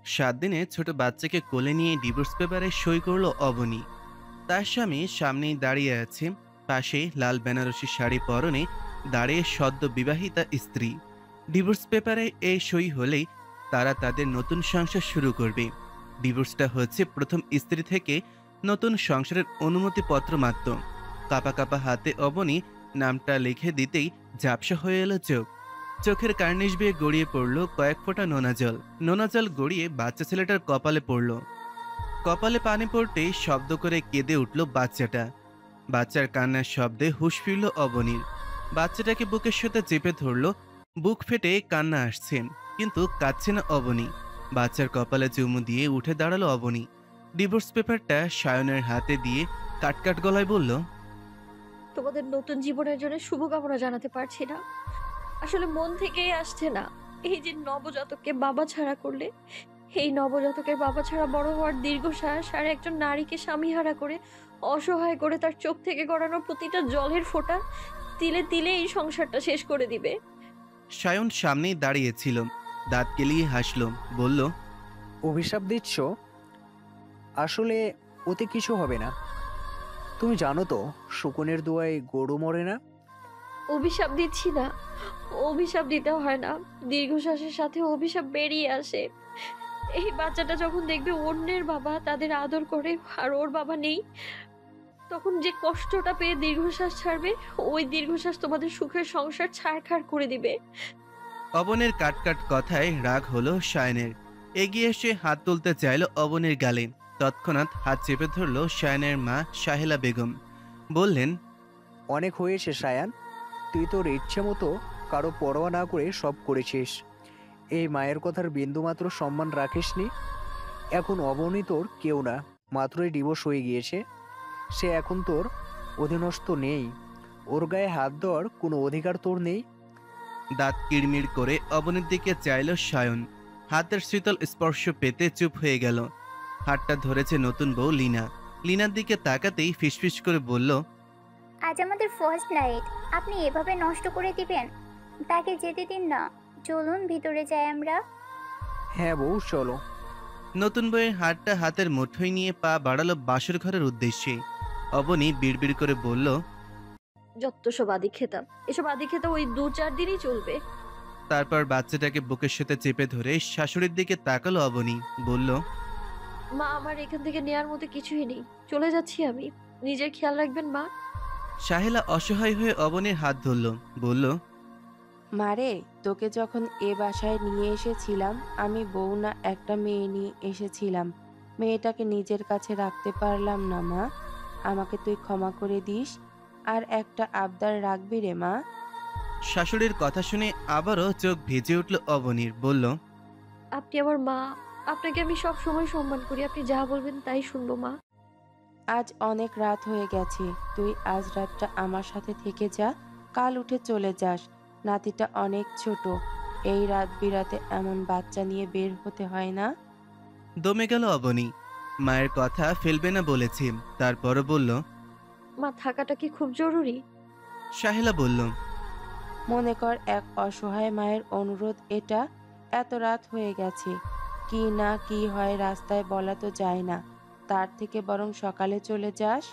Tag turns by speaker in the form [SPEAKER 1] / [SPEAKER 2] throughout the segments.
[SPEAKER 1] 7 দিনে ছোট বাচ্চাকে কোলে নিয়ে ডিভোর্স পেপারে সই করলো অবনী। তার স্বামী সামনেই দাঁড়িয়ে আছে, পাশে লাল বেনারসি শাড়ি পরনে দাঁড়িয়ে সদ্য বিবাহিতা স্ত্রী। ডিভোর্স পেপারে এই সই হলেই তারা তাদের নতুন সংসার শুরু করবে। ডিভোর্সটা হচ্ছে প্রথম স্ত্রী থেকে নতুন সংসারের অনুমতিপত্র মাত্র। কাপা কাপা হাতে অবনী নামটা লিখে দিতেই ঝাপসা হয়ে এলো চোখ। চোখের কার্নিশ বেয়ে গড়িয়ে পড়ল কয়েক ফোঁটা নোনা জল। নোনা জল গড়িয়ে বাচ্চা ছেলেটার কপালে পড়ল। কপালে পানি পড়তেই শব্দ করে কেঁদে উঠল বাচ্চাটা। বাচ্চার কান্নার শব্দে হুঁশ ফিরল অবনীর। বাচ্চাটাকে বুকের সাথে চেপে ধরল। বুক ফেটে কান্না আসছে, কিন্তু কাঁদছে না অবনী। বাচ্চার কপালে চুমু দিয়ে উঠে দাঁড়ালো অবনী। ডিভোর্স পেপারটা সায়নের হাতে দিয়ে কাটকাট গলায় বলল,
[SPEAKER 2] তোমাদের নতুন জীবনের জন্য শুভকামনা জানাতে পারছি না। আসলে মন থেকেই আসছে না। এই যে নবজাতককে বাবা ছাড়া করলে, এই নবজাতকের বাবা ছাড়া বড় হওয়ার দীর্ঘশ্বাস, আর একজন নারীকে স্বামীহারা করে অসহায় করে তার চোখ থেকে গড়ানো প্রতিটা জলের ফোঁটা তিলে তিলে এই সংসারটা শেষ করে দিবে।
[SPEAKER 1] সায়ন সামনেই দাঁড়িয়েছিল, দাঁত কেলিয়ে হাসল, বলল,
[SPEAKER 3] অভিশাপ দিচ্ছ? আসলে ওতে কিছু হবে না। তুমি জানো তো, শকুনের দোয়ায় গরু মরে না।
[SPEAKER 2] অভিশাপ দিচ্ছি না, অভিশাপ দিতে হয় না। দীর্ঘশ্বাসের সাথে অভিশাপ বেরিয়ে আসে। এই বাচ্চাটা যখন দেখবে অন্যের বাবা তাদের আদর করে আর ওর বাবা নেই, তখন যে কষ্টটা পেয়ে দীর্ঘশ্বাস ছাড়বে, ওই দীর্ঘশ্বাস তোমাদের সুখের সংসার ছাড়খাড় করে দিবে।
[SPEAKER 1] অবনের কাটকাট কথায় রাগ হলো সায়নের। এগিয়ে এসে হাত তুলতে চাইল অবনের গালে। তৎক্ষণাৎ হাত চেপে ধরল সায়নের মা সাহেলা বেগম। বললেন,
[SPEAKER 3] অনেক হয়েছে সায়ান, তুই তোর ইচ্ছে মতো কারো পরোয়া না করে সব করেছিস। এই মায়ের কথার বিন্দুমাত্র সম্মান রাখিসনি। এখন অবনী তোর কেউ না, মাত্রই ডিভোর্স হয়ে গিয়েছে। সে এখন তোর অধীনস্থ নেই। ওর গায়ে হাত দেওয়ার কোনো অধিকার তোর নেই।
[SPEAKER 1] দাঁত কিড়মিড় করে অবনীর দিকে চাইল সায়ন। হাতের শীতল স্পর্শ পেতে চুপ হয়ে গেল। হাতটা ধরেছে নতুন বউ লিনা। লিনার দিকে তাকাতেই ফিসফিস করে বলল,
[SPEAKER 4] আজ আমাদের ফার্স্ট নাইট, আপনি এভাবে নষ্ট করে দিবেন? তাকে যেতে দিন না, চলুন ভিতরে যাই আমরা।
[SPEAKER 3] হ্যাঁ বউ, চলো।
[SPEAKER 1] নতুন বউয়ের হাতটা হাতের মুঠোয় নিয়ে পা বাড়ালো বাসর ঘরের উদ্দেশ্যে। অবনী বিড়বিড় করে বলল,
[SPEAKER 2] যত সব আদি খেতাম, এসব আদি খেতা ওই 2-4 দিনই চলবে।
[SPEAKER 1] তারপর বাচ্চাটাকে বুকের সাথে চেপে ধরে শাশুড়ির দিকে তাকালো অবনী, বলল,
[SPEAKER 2] মা, আমার এখান থেকে নেয়ার মতো কিছুই নেই, চলে যাচ্ছি আমি। নিজের খেয়াল রাখবেন মা।
[SPEAKER 1] সাহেলা অসহায় হয়ে অবনীর হাত ধরল, বলল,
[SPEAKER 5] মারে, তোকে যখন এ বাসায় নিয়ে এসেছিলাম, আমি বউ না একটা মেয়ে নিয়ে এসেছিলাম। মেয়েটাকে নিজের কাছে রাখতে পারলাম না মা, আমাকে তুই ক্ষমা করে দিস। আর একটা আবদার রাখবি রে মা?
[SPEAKER 1] শাশুড়ির কথা শুনে আবারও চোখ ভিজে উঠল অবনীর, বলল,
[SPEAKER 2] আপনি আমার মা, আপনাকে আমি সব সময় সম্মান করি। আপনি যা বলবেন তাই শুনবো মা।
[SPEAKER 5] আজ অনেক রাত হয়ে গেছে, তুই আজ রাতটা আমার সাথে থেকে যা, কাল উঠে চলে যাস। নাতিটা অনেক ছোট, এই রাত বিরাতে এমন বাচ্চা নিয়ে বের হতে হয় না।
[SPEAKER 1] দমে গেল অবনী। মায়ের কথা ফেলবে না বলেছি, তারপরও বলল,
[SPEAKER 2] মা, থাকাটা কি খুব জরুরি?
[SPEAKER 1] সাহেলা বলল,
[SPEAKER 5] মনে কর এক অসহায় মায়ের অনুরোধ এটা। এত রাত হয়ে গেছে, কি না কি হয় রাস্তায় বলা তো যায় না, তার থেকে বরং সকালে চলে যাস।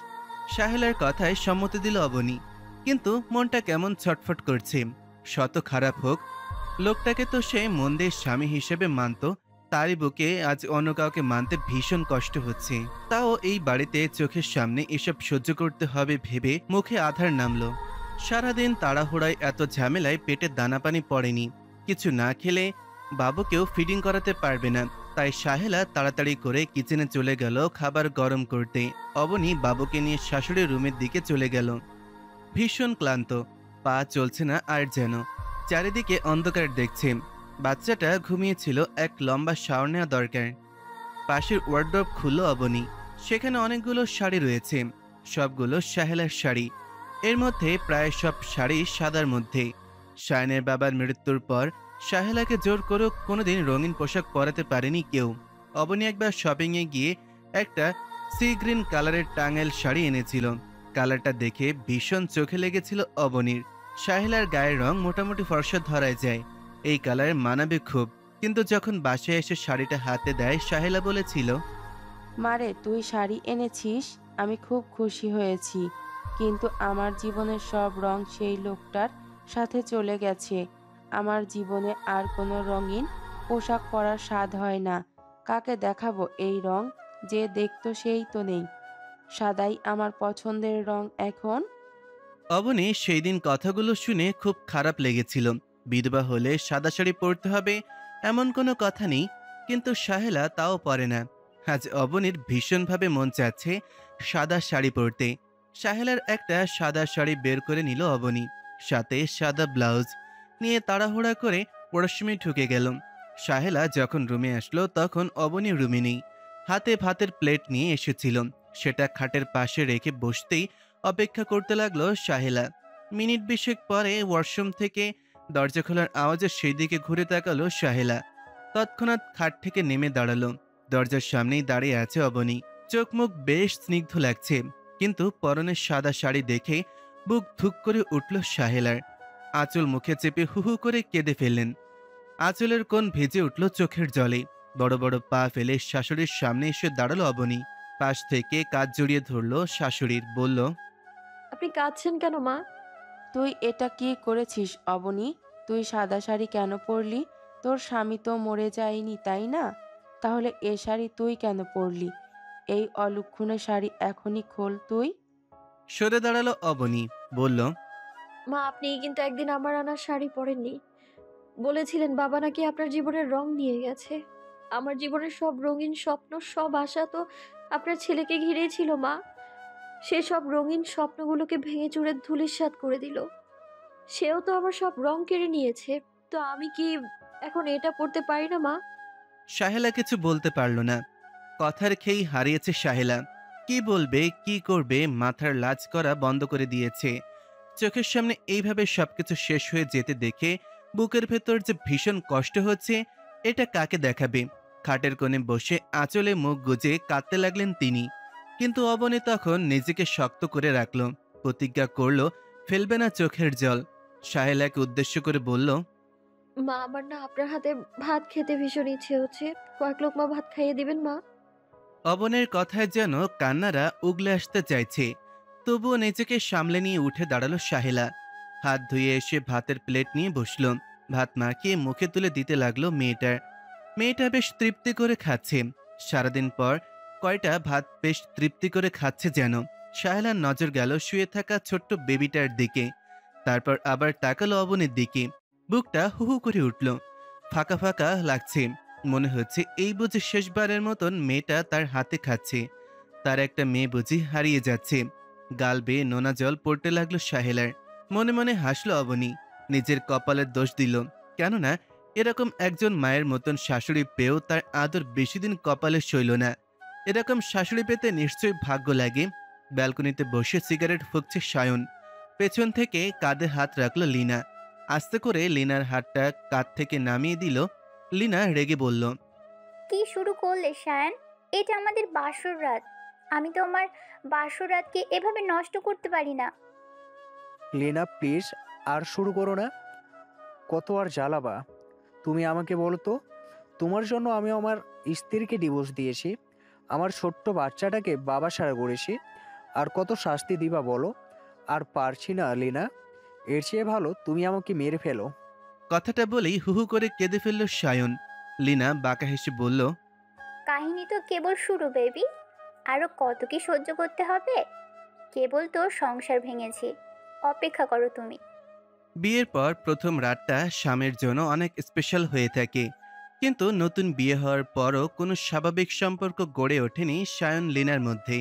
[SPEAKER 1] সাহেলার কথায় সম্মতি দিল অবনী, কিন্তু মনটা কেমন ছটফট করছে। শত খারাপ হোক, লোকটাকে তো সে মন্দের স্বামী হিসেবে মানত, তারই বুকে আজ অন্য কাউকে মানতে ভীষণ কষ্ট হচ্ছে। তাও এই বাড়িতে চোখের সামনে এসব সহ্য করতে হবে ভেবে মুখে আধার নামলো। সারাদিন তাড়াহুড়ায় এত ঝামেলায় পেটে দানা পানি পড়েনি। কিছু না খেলে বাবুকেও ফিডিং করাতে পারবে না, তাই সাহেলা তাড়াতাড়ি করে কিচেনে চলে গেল খাবার গরম করতে। অবনী বাবুকে নিয়ে শাশুড়ির রুমের দিকে চলে গেল। ভীষণ ক্লান্ত, পা চলছে না আর যেন। চারিদিকে অন্ধকার দেখছে। বাচ্চাটা ঘুমিয়েছিল, এক লম্বা শাওয়ার নেওয়া দরকার। পাশের ওয়ার্ডরোব খুলল অবনী। সেখানে অনেকগুলো শাড়ি রয়েছে, সবগুলো সাহেলার শাড়ি। এর মধ্যে প্রায় সব শাড়ি সাদার মধ্যে। শায়নের বাবার মৃত্যুর পর সাহেলাকে জোর করেও কোনোদিন রঙিন পোশাক পরাতে পারেনি কেউ। অবনী একবার শপিংয়ে গিয়ে একটা সি গ্রিন কালারের টাঙ্গাইল শাড়ি এনেছিল। কালারটা দেখে ভীষণ চোখে লেগেছিল অবনীর। সাহেলার গায়ের রং মোটামুটি ফর্সা ধরায় যায়, এই কালার মানাবে খুব। কিন্তু যখন বাসায় এসে শাড়িটা হাতে দেয় সাহেলা বলেছিল,
[SPEAKER 5] মারে তুই শাড়ি এনেছিস, আমি খুব খুশি হয়েছি, কিন্তু আমার জীবনের সব রং সেই লোকটার সাথে চলে গেছে। আমার জীবনে আর কোনো রঙিন পোশাক পরার স্বাদ হয় না। কাকে দেখাবো এই রং? যে দেখতো সেই তো নেই। সাদাই আমার পছন্দের রং এখন।
[SPEAKER 1] অবনী সেই দিন কথাগুলো শুনে খুব খারাপ লেগেছিল। বিধবা হলে সাদা শাড়ি পরতে হবে এমন কোনো কথা নেই, কিন্তু সাহেলা তাও পরে না। আজ অবনীর ভীষণভাবে মন চাচ্ছে সাদা শাড়ি পরতে। সাহেলার একটা সাদা শাড়ি বের করে নিল অবনী, সাথে সাদা ব্লাউজ নিয়ে তাড়াহুড়া করে ওয়াশরুমে ঢুকে গেল। সাহেলা যখন রুমে আসলো তখন অবনী রুমে নেই। হাতে ভাতের প্লেট নিয়ে এসেছিল, সেটা খাটের পাশে রেখে বসতেই অপেক্ষা করতে লাগলো সাহেলা। মিনিট 20 পরে ওয়াশরুম থেকে দরজা খোলার আওয়াজে সেই দিকে ঘুরে তাকালো সাহেলা। তৎক্ষণাৎ খাট থেকে নেমে দাঁড়ালো। দরজার সামনেই দাঁড়িয়ে আছে অবনী। চোখ মুখ বেশ স্নিগ্ধ লাগছে, কিন্তু পরনের সাদা শাড়ি দেখে বুক ধুক করে উঠল সাহেলার। আঁচল মুখে চেপে হু হু করে কেঁদে ফেললেন। আঁচলের কোণ ভেজে উঠল চোখের জলে। বড় বড় পা ফেলে শাশুড়ির সামনে এসে দাঁড়ালো অবনী। পাশ থেকে কাঁধ জড়িয়ে ধরল শাশুড়ির, বলল,
[SPEAKER 2] আপনি কাঁদছেন কেন মা?
[SPEAKER 5] তুই এটা কি করেছিস অবনী? তুই সাদা শাড়ি কেন পরলি? তোর স্বামী তো মরে যায়নি, তাই না? তাহলে এ শাড়ি তুই কেন পরলি? এই অলক্ষণে শাড়ি এখনই খোল তুই।
[SPEAKER 1] সরে দাঁড়ালো অবনী, বলল,
[SPEAKER 2] মা, আপনি কিন্তু একদিন আমার আনা শাড়ি পরেননি। বলেছিলেন বাবা নাকি আপনার জীবনের রং নিয়ে গেছে। আমার জীবনের সব রঙিন স্বপ্ন, সব আশা তো আপনার ছেলেকে ঘিরেই ছিল মা। সে সব রঙিন স্বপ্নগুলোকে ভেঙে চুরে ধূলিসাৎ করে দিল। সেও তো আমার সব রং কেড়ে নিয়েছে। তো আমি কি এখন এটা পড়তে পারি না মা?
[SPEAKER 1] সাহেলা কিছু বলতে পারল না। কথার খেই হারিয়েছে সাহেলা। কি বলবে কি করবে মাথার লাজ করা বন্ধ করে দিয়েছে। চোখের সামনে এইভাবে সবকিছু শেষ হয়ে যেতে দেখে বুকের ভেতর যে ভীষণ কষ্ট হচ্ছে, এটা কাকে দেখাবে। খাটের কোণে বসে আঁচলে মুখ গুজে কাঁদতে লাগলেন তিনি। কিন্তু অবনী তখন নিজেকে শক্ত করে রাখল, প্রতিজ্ঞা করল ফেলবে না চোখের জল। সাহেলাকে উদ্দেশ্য করে বলল,
[SPEAKER 2] মা, আমার না আপনার হাতে ভাত খেতে ভীষণ ইচ্ছে হচ্ছে। কয়েক লোকমা ভাত খাইয়ে দিবেন মা?
[SPEAKER 1] অবনের কথায় যেন কান্নারা উগলে আসতে চাইছে, তবুও নিজেকে সামলে নিয়ে উঠে দাঁড়ালো সাহেলা। হাত ধুয়ে এসে ভাতের প্লেট নিয়ে বসল। ভাত মাখিয়ে মুখে তুলে দিতে লাগলো মেয়েটার। মেয়েটা বেশ তৃপ্তি করে খাচ্ছে। সারাদিন পর কয়টা ভাত বেশ তৃপ্তি করে খাচ্ছে যেন। সাহেলার নজর গেল শুয়ে থাকা ছোট্ট বেবিটার দিকে, তারপর আবার তাকালো অবনের দিকে। বুকটা হু হু করে উঠল, ফাঁকা ফাঁকা লাগছে। মনে হচ্ছে এই বুঝি শেষবারের মতন মেয়েটা তার হাতে খাচ্ছে। তার একটা মেয়ে বুঝি হারিয়ে যাচ্ছে। গাল বেয়ে নোনা জল পড়তে লাগলো সাহেলার। মনে মনে হাসলো অবনী, নিজের কপালের দোষ দিল। কেননা এরকম একজন মায়ের মতন শাশুড়ি পেয়েও তার আদর বেশি দিন কপালে সইল না। এরকম শাশুড়ি পেতে নিশ্চয়ই ভাগ্য লাগে। ব্যালকনিতে বসে সিগারেট ফুঁকছে সায়ন। পেছন থেকে কাঁধে হাত রাখলো লীনা। আস্তে করে লিনার হাতটা কাঁধ থেকে নামিয়ে দিল। লিনা রেগে বলল,
[SPEAKER 4] কি শুরু করলে শায়ান? এটা আমাদের বাসর রাত। আমি তো আমার বাসর রাতকে এভাবে নষ্ট করতে পারি না।
[SPEAKER 3] লেনা প্লিজ, আর শুরু করো না। কত আর জ্বালাবা? তুমি আমাকে বলো তো, তোমার জন্য আমি আমার স্ত্রীকে ডিভোর্স দিয়েছি, আমার ছোট্ট বাচ্চাটাকে বাবা সারা করেছি, আর কত শাস্তি দিবা বলো? আর পারছি না লীনা। এর চেয়ে ভালো তুমি আমাকে মেরে ফেলো।
[SPEAKER 1] কথাটা বলেই হুহু করে কেঁদে ফেলল সায়ন। লিনা বাঁকা হেসে বলল,
[SPEAKER 4] কাহিনী তো কেবল শুরু বেবি। আরো কত কি সহ্য করতে হবে? কেবল তোর সংসার ভেঙেছি, অপেক্ষা করো তুমি।
[SPEAKER 1] বিয়ের পর প্রথম রাতটা স্বামীর জন্য অনেক স্পেশাল হয়ে থাকে, কিন্তু নতুন বিয়ে হওয়ার পরও কোনো স্বাভাবিক সম্পর্ক গড়ে ওঠেনি সায়ন লিনার মধ্যে।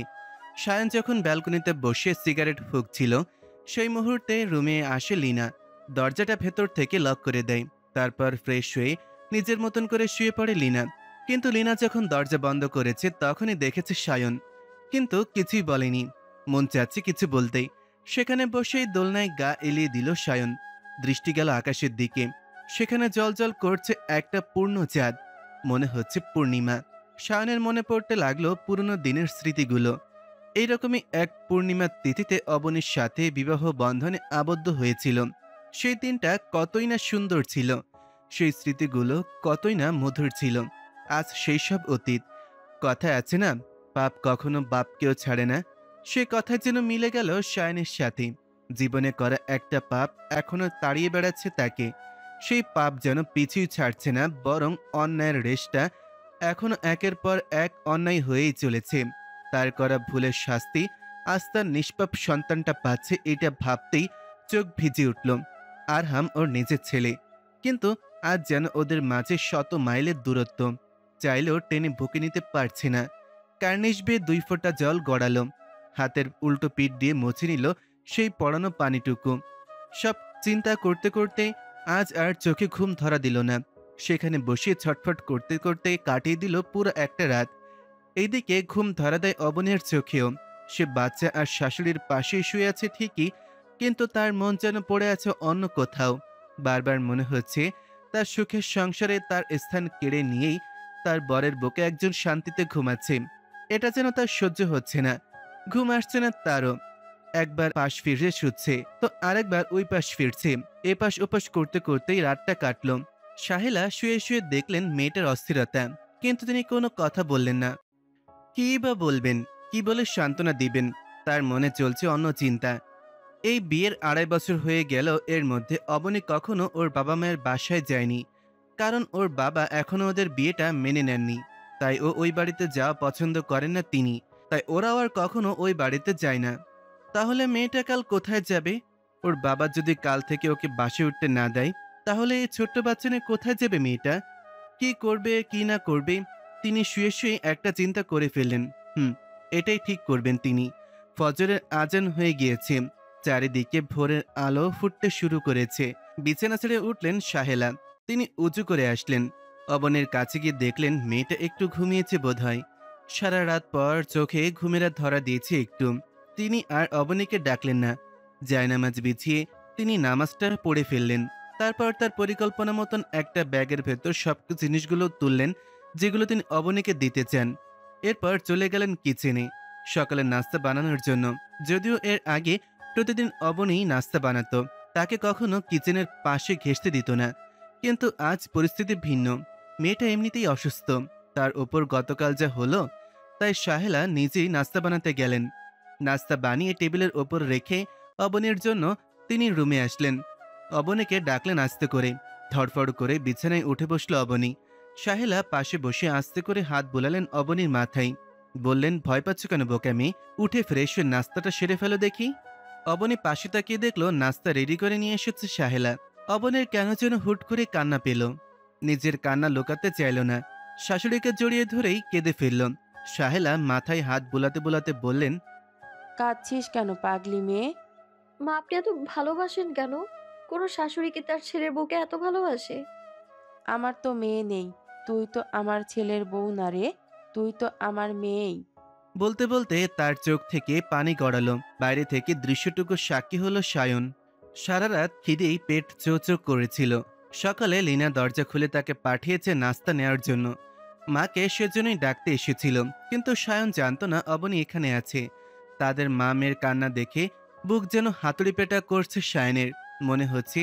[SPEAKER 1] সায়ন যখন ব্যালকনিতে বসে সিগারেট ফুঁকছিল, সেই মুহূর্তে রুমে আসে লিনা। দরজাটা ভেতর থেকে লক করে দেয়। তারপর ফ্রেশ হয়ে নিজের মতন করে শুয়ে পড়ে লিনা। কিন্তু লিনা যখন দরজা বন্ধ করেছে তখনই দেখেছে সায়ন, কিন্তু কিছুই বলেনি। মন চাচ্ছে কিছু বলতেই। সেখানে বসেই দোলনায় গা এলিয়ে দিল সায়ন। দৃষ্টি গেল আকাশের দিকে। সেখানে জলজল করছে একটা পূর্ণ চাঁদ, মনে হচ্ছে পূর্ণিমা। সায়নের মনে পড়তে লাগলো পুরনো দিনের স্মৃতিগুলো। এইরকমই এক পূর্ণিমার তিথিতে অবনীর সাথে বিবাহ বন্ধনে আবদ্ধ হয়েছিল। সেই দিনটা কতই না সুন্দর ছিল। সেই স্মৃতিগুলো কতই না মধুর ছিল। আজ সেই সব অতীত। কথায় আছে না, পাপ কখনো বাপকেও ছাড়ে না। সে কথা যেন মিলে গেল সায়নের সাথে। জীবনে করা একটা পাপ এখনো তাড়িয়ে বেড়াচ্ছে তাকে। সেই পাপ যেন পিছুই ছাড়ছে না, বরং অন্যায়ের রেশটা এখনো একের পর এক অন্যায় হয়েই চলেছে। তার করা ভুলের শাস্তি আজ তার নিষ্পাপ সন্তানটা পাচ্ছে, এটা ভাবতেই চোখ ভিজে উঠল। আরহাম ওর নিজের ছেলে, কিন্তু আজ যেন ওদের মাঝে শত মাইলের দূরত্ব। চাইলেও টেনে বুকে নিতে পারছে না। কার্নিশ বেয়ে 2 ফোঁটা জল গড়ালো, হাতের উল্টো পিঠ দিয়ে মুছে নিল সেই পড়ানো পানিটুকু। সব চিন্তা করতে করতে আজ আর চোখে ঘুম ধরা দিল না। সেখানে বসিয়ে ছটফট করতে করতে কাটিয়ে দিল পুরো একটা রাত। এইদিকে ঘুম ধরা দেয় অবনীর চোখেও। সে বাচ্চা আর শাশুড়ির পাশেই শুয়ে আছে ঠিকই, কিন্তু তার মন যেন পড়ে আছে অন্য কোথাও। বারবার মনে হচ্ছে তার সুখের সংসারে তার স্থান কেড়ে নিয়েই তার বরের বুকে একজন শান্তিতে ঘুমাচ্ছে। এটা যেন তার সহ্য হচ্ছে না। ঘুম আসছে না তারও। একবার পাশ ফিরে শুচ্ছে তো আরেকবার ওই পাশ ফিরছে। এপাশ ওপাশ করতে করতেই রাতটা কাটল। সাহেলা শুয়ে শুয়ে দেখলেন মেয়েটার অস্থিরতা, কিন্তু তিনি কোনো কথা বললেন না। কী বা বলবেন, কি বলে সান্ত্বনা দিবেন? তার মনে চলছে অন্য চিন্তা। এই বিয়ের 2.5 বছর হয়ে গেল, এর মধ্যে অবনী কখনো ওর বাবা মায়ের বাসায় যায়নি, কারণ ওর বাবা এখনো ওদের বিয়েটা মেনে নেননি। তাই ও ওই বাড়িতে যাওয়া পছন্দ করেন না তিনি, তাই ওরাও আর কখনো ওই বাড়িতে যায় না। তাহলে মেয়েটা কাল কোথায় যাবে? ওর বাবা যদি কাল থেকে ওকে বাসে উঠতে না দেয়, তাহলে এই ছোট্ট বাচ্চা নিয়ে কোথায় যাবে মেয়েটা? কি করবে কি না করবে, তিনি শুয়ে শুয়ে একটা চিন্তা করে ফেললেন। এটাই ঠিক করবেন তিনি। ফজরের আজান হয়ে গিয়েছে, চারিদিকে ভোরের আলো ফুটতে শুরু করেছে। বিছানা ছেড়ে উঠলেন সাহেলা। তিনি উঁচু করে আসলেন। অবনের কাছে গিয়ে দেখলেন মেয়েটা একটু ঘুমিয়েছে বোধহয়। সারা রাত পর চোখে ঘুমেরা ধরা দিয়েছে একটু। তিনি আর অবনীকে ডাকলেন না। জায়নামাজ বিছিয়ে তিনি নামাজটা পড়ে ফেললেন। তারপর তার পরিকল্পনা মতন একটা ব্যাগের ভেতর সব জিনিসগুলো তুললেন যেগুলো তিনি অবনীকে দিতে চান। এরপর চলে গেলেন কিচেনে সকালের নাস্তা বানানোর জন্য। যদিও এর আগে প্রতিদিন অবনী নাস্তা বানাতো, তাকে কখনো কিচেনের পাশে ঘেঁষতে দিত না, কিন্তু আজ পরিস্থিতি ভিন্ন। মেয়েটা এমনিতেই অসুস্থ, তার ওপর গতকাল যা হলো, তাই সাহেলা নিজেই নাস্তা বানাতে গেলেন। নাস্তা বানিয়ে টেবিলের ওপর রেখে অবনীর জন্য তিনি রুমে আসলেন। অবনীকে ডাকলেন আস্তে করে। ধড়ফড় করে বিছানায় উঠে বসল অবনী। সাহেলা পাশে বসে আস্তে করে হাত বোলালেন অবনীর মাথায়। বললেন, ভয় পাচ্ছ কেন বোকামি? উঠে ফ্রেশ হয়ে নাস্তাটা সেরে ফেলো দেখি। অবনী পাশে তাকিয়ে দেখলো নাস্তা রেডি করে নিয়ে এসেছে সাহেলা। অবনীর কেন যেন হুট করে কান্না পেল। নিজের কান্না লুকাতে চাইল না, শাশুড়িকে জড়িয়ে ধরেই কেঁদে ফেলল। সাহেলা মাথায় হাত বোলাতে বোলাতে বললেন,
[SPEAKER 5] কাঁদছিস কেন পাগলি মেয়ে?
[SPEAKER 2] মা, আপনি এত ভালোবাসেন কেন? কোনো শাশুড়ি কি তার ছেলের বউকে এত ভালোবাসে?
[SPEAKER 5] আমার তো মেয়ে নেই। তুই তো আমার ছেলের বউ না রে, তুই তো আমার মেয়েই।
[SPEAKER 1] বলতে বলতে তার চোখ থেকে পানি গড়ালো। বাইরে থেকে দৃশ্যটুকু সাক্ষী হলো সায়ন। সারা রাত খিদেই পেট চোচো করেছিল। সকালে লিনা দরজা খুলে তাকে পাঠিয়েছে নাস্তা নেওয়ার জন্য। মাকে সেজন্যই ডাকতে এসেছিল, কিন্তু সায়ন জানত না অবনী এখানে আছে। তাদের মা মেয়ের কান্না দেখে বুক যেন হাতুড়ি পেটা করছে সায়নের। মনে হচ্ছে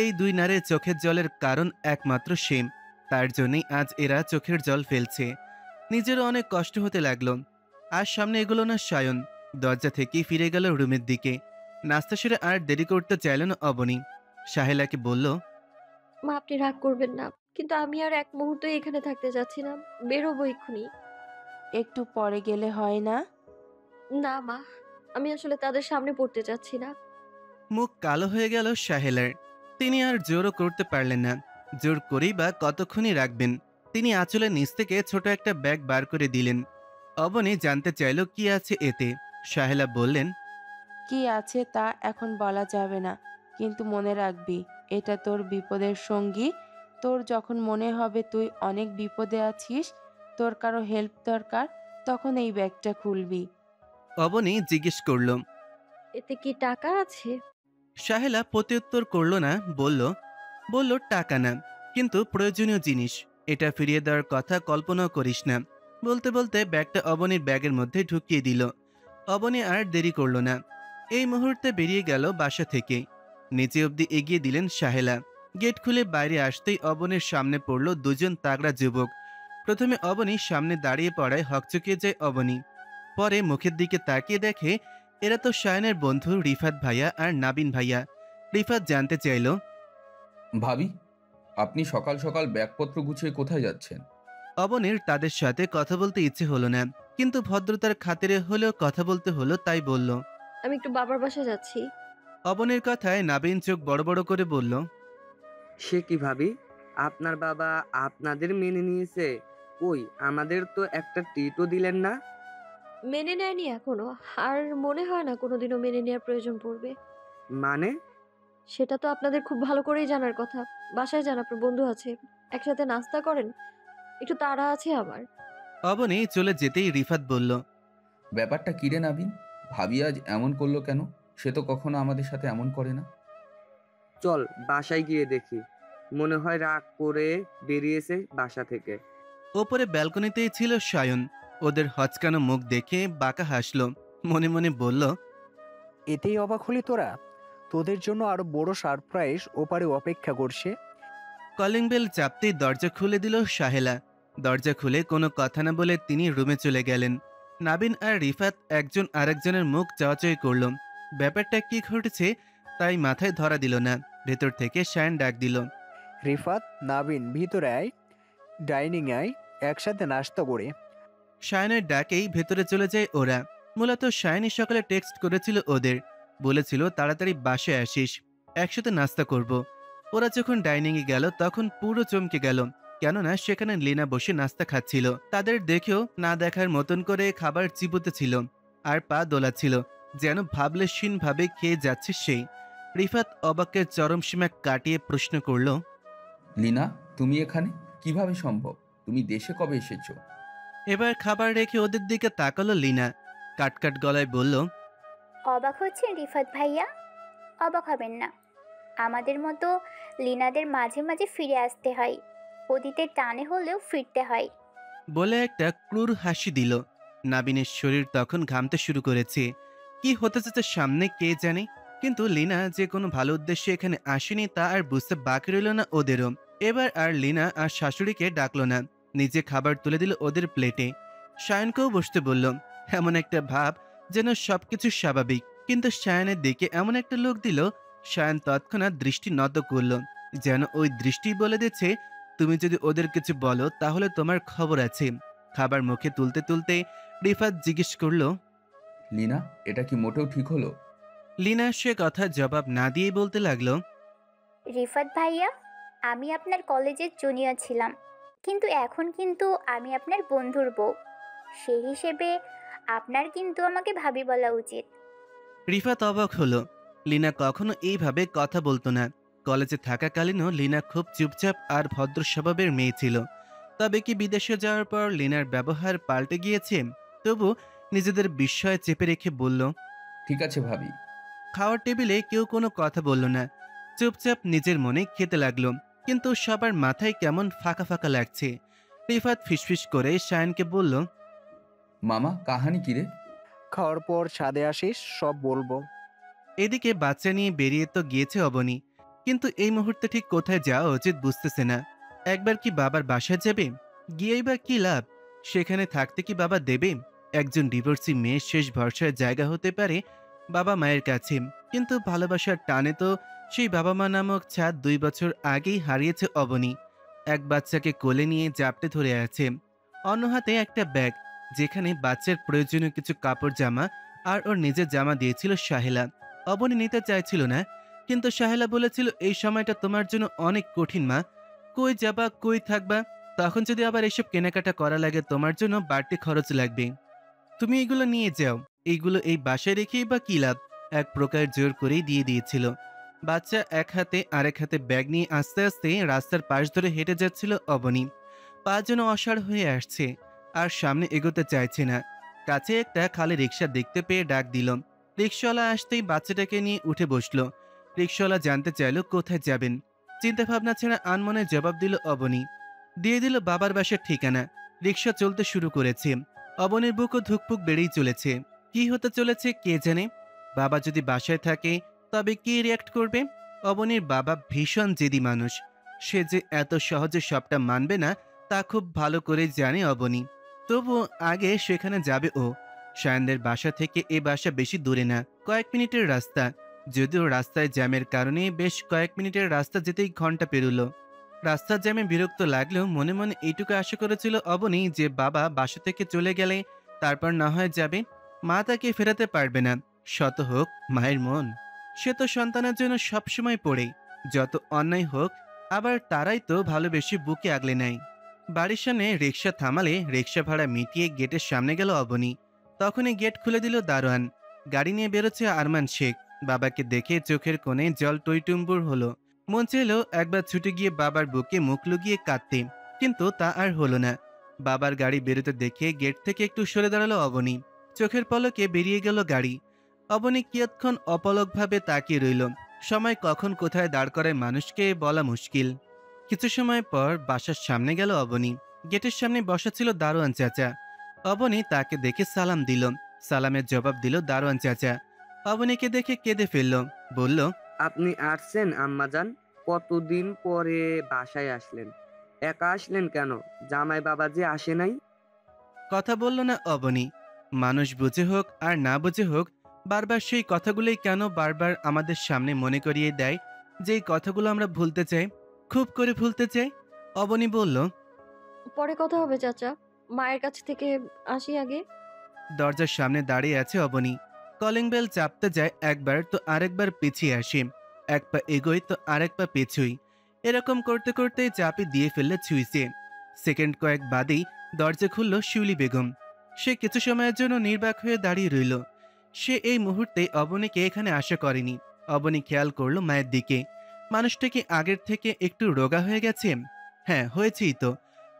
[SPEAKER 1] এই 2 নারীর চোখের জলের কারণ একমাত্র সে। তার জন্যই আজ এরা চোখের জল ফেলছে। নিজেরও অনেক কষ্ট হতে লাগলো। আর সামনে এগোলো না সায়ন, দরজা থেকেই ফিরে গেল রুমের দিকে। নাস্তা সেরে আর দেরি করতে চাইল না অবনী। সাহেলাকে বলল,
[SPEAKER 2] মা, আপনি রাগ করবেন না, কিন্তু আমি আর এক মুহূর্ত এখানে থাকতে চাচ্ছি না। বেরোবো এক্ষুনি।
[SPEAKER 5] একটু পরে গেলে হয় না?
[SPEAKER 2] না মা, আমি আসলে তাদের সামনে পড়তে চাচ্ছি না।
[SPEAKER 1] মুখ কালো হয়ে গেল সাহেলার। তিনি আর জোরও করতে পারলেন না। জোর করেই বা কতক্ষণই রাখবেন। তিনি আঁচলের নিচ থেকে ছোট একটা ব্যাগ বার করে দিলেন। অবনী জানতে চাইল কি আছে এতে। সাহেলা বললেন,
[SPEAKER 5] কি আছে তা এখন বলা যাবে না, কিন্তু মনে রাখবি এটা তোর বিপদের সঙ্গী। তোর যখন মনে হবে তুই অনেক বিপদে আছিস, তোর কারো হেল্প দরকার, তখন এই ব্যাগটা খুলবি।
[SPEAKER 1] অবনী জিজ্ঞেস করল।
[SPEAKER 2] এতে কি টাকা আছে?
[SPEAKER 1] সাহেলা প্রত্যুত্তর করল না, বলল টাকা না, কিন্তু প্রয়োজনীয় জিনিস। এটা ফিরিয়ে দেওয়ার কথা কল্পনাও করিস না। বলতে বলতে ব্যাগটা অবনীর ব্যাগের মধ্যে ঢুকিয়ে দিল। অবনী আর দেরি করল না, এই মুহূর্তে বেরিয়ে গেল বাসা থেকে। নিচে অবধি এগিয়ে দিলেন সাহেলা। গেট খুলে বাইরে আসতেই অবনীর সামনে পড়ল দুজন তাগড়া যুবক। প্রথমে অবনীর সামনে দাঁড়িয়ে পড়ায় হকচকিয়ে যায় অবনী। পরে মুখের দিকে তাকিয়ে দেখে এরা তো শায়নের বন্ধু রিফাত ভাইয়া আর নাবিন ভাইয়া। রিফাত জানতে চাইল,
[SPEAKER 6] ভাবি, আপনি সকাল সকাল ব্যাগপত্র গুছিয়ে কোথায় যাচ্ছেন?
[SPEAKER 1] অবনীর তাদের সাথে কথা বলতে ইচ্ছে হলো না, কিন্তু ভদ্রতার খাতিরে হলেও কথা বলতে হলো, তাই বলল।
[SPEAKER 2] আমি একটু বাবার বাসায় যাচ্ছি।
[SPEAKER 1] অবনীর কথায় নাবিন চোখ বড় বড় করে বলল,
[SPEAKER 7] সে কি ভাবি, আপনার বাবা আপনাদের মেনে নিয়েছে? কই, আমাদের তো একটা ট্রিটও দিলেন না।
[SPEAKER 2] মেনে নেয়নি এখনো, আর মনে হয় না কোনোদিনও মেনে নেওয়ার প্রয়োজন পড়বে।
[SPEAKER 7] মানে?
[SPEAKER 2] সেটা তো আপনাদের খুব ভালো করেই জানার কথা। বাসায় যান, আপনার বন্ধু আছে, একসাথে নাস্তা করেন। একটু তাড়া আছে আমার।
[SPEAKER 1] অবনী চলে যেতেই রিফাত বলল,
[SPEAKER 6] ব্যাপারটা কি রে নাবিন? ভাবি আজ এমন করলো কেন? সে তো কখনো আমাদের সাথে এমন করে না।
[SPEAKER 7] চল বাসায় গিয়ে দেখি, মনে হয় রাগ করে বেরিয়েছে বাসা থেকে।
[SPEAKER 1] ওপরে ব্যালকনিতেই ছিল সায়ন। ওদের হচকানো মুখ দেখে বাঁকা হাসলো, মনে মনে বলল,
[SPEAKER 3] এতেই অবাক হলি তোরা? তোদের জন্য আরো বড় সারপ্রাইজ ওপারে অপেক্ষা করছে।
[SPEAKER 1] কলিং বেল চাপতেই দরজা খুলে দিল সাহেলা। দরজা খুলে কোনো কথা না বলে তিনি রুমে চলে গেলেন। নাবিন আর রিফাত একজন আরেকজনের মুখ চাওয়াচাই করল। ব্যাপারটা কি ঘটেছে তাই মাথায় ধরা দিল না। ভেতর থেকে শায়ন ডাক দিল,
[SPEAKER 3] রিফাত, নাবিন, ভিতরে আয়, ডাইনিং আয়, একসাথে নাস্তা করে।
[SPEAKER 1] শায়নের ডাকেই ভেতরে চলে যায় ওরা। মূলত শায়নই সকালে টেক্সট করেছিল ওদের, বলেছিল তাড়াতাড়ি বাসায় আসিস, একসাথে নাস্তা করব। ওরা যখন ডাইনিংয়ে গেল তখন পুরো চমকে গেল, কেননা সেখানে লিনা বসে নাস্তা খাচ্ছিল। তাদের দেখেও না দেখার মতন করে খাবার চিবুতেছিল আর পা দোলাচ্ছিল, যেন ভাবলেশীন ভাবে খেয়ে যাচ্ছে সেই। রিফাত অবাকের চরম সীমা কাটিয়ে প্রশ্ন করল,
[SPEAKER 6] লিনা, তুমি এখানে কিভাবে সম্ভব? তুমি দেশে কবে এসেছো?
[SPEAKER 1] এবার খাবার রেখে ওদের দিকে তাকালো লিনা। কাটকাট গলায় বলল,
[SPEAKER 4] অবাক হচ্ছেন রিফাত ভাইয়া? অবাক হবেন না, আমাদের মতো লিনাদের মাঝে মাঝে ফিরে আসতে হয়, অতীতের টানে হলেও ফিরতে হয়।
[SPEAKER 1] বলে একটা ক্রূর হাসি দিল। নাবিনের শরীর তখন ঘামতে শুরু করেছে। কি হতে যাচ্ছে সামনে কে জানে, কিন্তু লিনা যে কোনো ভালো উদ্দেশ্যে এখানে আসেনি তা আর বুঝতে বাকি রইল না ওদেরও। এবার আর লিনা আর শাশুড়িকে ডাকলো না, নিজে খাবার তুলে দিল ওদের প্লেটে। শায়নকেও বসতে বলল, এমন একটা ভাব যেন সবকিছু স্বাভাবিক, কিন্তু শায়নের দিকে এমন একটা লোক দিল শায়ন তৎক্ষণাৎ দৃষ্টি নত করল, যেন ওই দৃষ্টি বলে দিচ্ছে, তুমি যদি ওদের কিছু বলো তাহলে তোমার খবর আছে। খাবার মুখে তুলতে তুলতে রিফাত জিজ্ঞেস করলো,
[SPEAKER 6] লিনা, এটা কি মোটেও ঠিক হলো?
[SPEAKER 1] লিনা সে কথা জবাব না দিয়েই বলতে লাগলো,
[SPEAKER 4] রিফাত ভাইয়া, আমি আপনার কলেজের জুনিয়র ছিলাম, কিন্তু এখন কিন্তু আমি আপনার বন্ধুর বউ। সেই হিসেবে আপনার কিন্তু আমাকে ভাবি বলা উচিত।
[SPEAKER 1] রিফাত অবাক হলো। লিনা কখনো এইভাবে কথা বলতো না। কলেজে থাকাকালীনও লিনা খুব চুপচাপ আর ভদ্র স্বভাবের মেয়ে ছিল। তবে কি বিদেশে যাওয়ার পর লিনার ব্যবহার পাল্টে গিয়েছে? তবু নিজেদের বিস্ময় চেপে রেখে বলল,
[SPEAKER 6] ঠিক আছে ভাবি।
[SPEAKER 1] খাওয়ার টেবিলে কেউ কোনো কথা বলল না, চুপচাপ নিজের মনে খেতে লাগলো। কিন্তু সবার মাথায় কেমন ফাঁকা ফাঁকা লাগছে। রিফাত ফিসফিস করে শায়নকে বলল,
[SPEAKER 6] মামা, কাহানি কি রে?
[SPEAKER 3] খাওয়ার পর ছাদে আসিস, সব বলবো।
[SPEAKER 1] এদিকে বাচ্চা নিয়ে বেরিয়ে তো গিয়েছে অবনী, কিন্তু এই মুহূর্তে ঠিক কোথায় যাওয়া উচিত বুঝতেছে না। একবার কি বাবার বাসায় যাবে? গিয়েই বা কি লাভ? সেখানে থাকতে কি বাবা দেবে? একজন ডিভোর্সি মেয়ের শেষ ভরসার জায়গা হতে পারে বাবা মায়ের কাছে, কিন্তু ভালোবাসার টানে তো সেই বাবা মা নামক ছাদ 2 বছর আগেই হারিয়েছে অবনী। এক বাচ্চাকে কোলে নিয়ে জাপটে ধরে আছে, অন্য হাতে একটা ব্যাগ যেখানে বাচ্চার প্রয়োজনীয় কিছু কাপড় জামা আর ওর নিজের জামা দিয়েছিল সাহেলা। অবনী নিতে চাইছিল না, কিন্তু সাহেলা বলেছিল, এই সময়টা তোমার জন্য অনেক কঠিন মা, কই যাবা, কই থাকবা, তখন যদি আবার এসব কেনাকাটা করা লাগে তোমার জন্য বাড়তি খরচ লাগবে। তুমি এগুলো নিয়ে যাও, এইগুলো এই বাসায় রেখেই বা কি লাভ? এক প্রকার জোর করেই দিয়ে দিয়েছিল। বাচ্চা এক হাতে আরেক হাতে ব্যাগ নিয়ে আস্তে আস্তে রাস্তার পাশ ধরে হেঁটে যাচ্ছিল অবনী। পা যেন অসাড় হয়ে আসছে, আর সামনে এগোতে চাইছে না। কাছে একটা খালি রিক্সা দেখতে পেয়ে ডাক দিল। রিক্সাওয়ালা আসতেই বাচ্চাটাকে নিয়ে উঠে বসলো। রিক্সাওয়ালা জানতে চাইল কোথায় যাবেন। চিন্তাভাবনা ছাড়া আনমনে জবাব দিল অবনী। দিয়ে দিল বাবার বাসার ঠিকানা। রিক্সা চলতে শুরু করেছে। অবনীর বুকও ধুকপুক বেড়েই চলেছে। কি হতে চলেছে কে জানে। বাবা যদি বাসায় থাকে তবে কি রিয়াক্ট করবে? অবনীর বাবা ভীষণ জেদি মানুষ। সে যে এত সহজে সবটা মানবে না তা খুব ভালো করে জানে অবনী। তবু আগে সেখানে যাবে ও। সায়নদের বাসা থেকে এ বাসা বেশি দূরে না, কয়েক মিনিটের রাস্তা। যদিও রাস্তায় জ্যামের কারণে বেশ কয়েক মিনিটের রাস্তা যেতেই ঘন্টা পেরুলো। রাস্তার জ্যামে বিরক্ত লাগলেও মনে মনে এইটুকু আশা করেছিল অবনী যে বাবা বাসা থেকে চলে গেলে তারপর না হয় যাবে। মা তাকে ফেরাতে পারবে না, শত হোক মায়ের মন। সে তো সন্তানের জন্য সবসময় পড়ে, যত অন্যায় হোক। আবার তারাই তো ভালোবেসে বুকে আগলে নেয়। বাড়ির সামনে রিক্সা থামালে রিক্সা ভাড়া মিটিয়ে গেটের সামনে গেল অবনী। তখনই গেট খুলে দিল দারোয়ান। গাড়ি নিয়ে বেরোচ্ছে আরমান শেখ। বাবাকে দেখে চোখের কোণে জল টইটুম্বুর হলো। মন চাইলো একবার ছুটে গিয়ে বাবার বুকে মুখ লুকিয়ে কাঁদতে, কিন্তু তা আর হলো না। বাবার গাড়ি বেরোতে দেখে গেট থেকে একটু সরে দাঁড়ালো অবনী। চোখের পলকে বেরিয়ে গেল গাড়ি। অবনী কিয়ৎক্ষণ অপলকভাবে তাকিয়ে রইল। সময় কখন কোথায় দাঁড় করায় মানুষকে বলা মুশকিল। কিছু সময় পর বাসার সামনে গেল অবনী। গেটের সামনে বসা ছিল দারোয়ান চাচা। অবনী তাকে দেখে সালাম দিল। সালামের জবাব দিল দারোয়ান চাচা। অবনীকে দেখে কেঁদে ফেলল, বলল,
[SPEAKER 7] আপনি আসছেন আম্মাজান? কতদিন পরে বাসায় আসলেন? একা আসলেন কেন? জামাই বাবাজি আসে নাই?
[SPEAKER 1] কথা বলল না অবনী। মানুষ বুঝে হোক আর না বুঝে হোক, বারবার সেই কথাগুলোই কেন বারবার আমাদের সামনে মনে করিয়ে দেয় যে এই কথাগুলো আমরা ভুলতে চাই, খুব করে ভুলতে চাই। অবনী বলল,
[SPEAKER 2] পরে কথা হবে চাচা, মায়ের কাছ থেকে আসি আগে।
[SPEAKER 1] দরজার সামনে দাঁড়িয়ে আছে অবনী। কলিং বেল চাপতে যায় একবার তো আরেকবার পিছিয়ে আসে, এক পা এগোয় তো আরেক পা পেছুই। এরকম করতে করতে চাপি দিয়ে ফেললে ছুঁইছে। সেকেন্ড কয়েক বাদেই দরজা খুলল শিউলি বেগম। সে কিছু সময়ের জন্য নির্বাক হয়ে দাঁড়িয়ে রইল। সে এই মুহূর্তে অবনীকে এখানে আশা করেনি। অবনী খেয়াল করলো মায়ের দিকে। মানুষটা কি আগের থেকে একটু রোগা হয়ে গেছে? হ্যাঁ, হয়েছেই তো।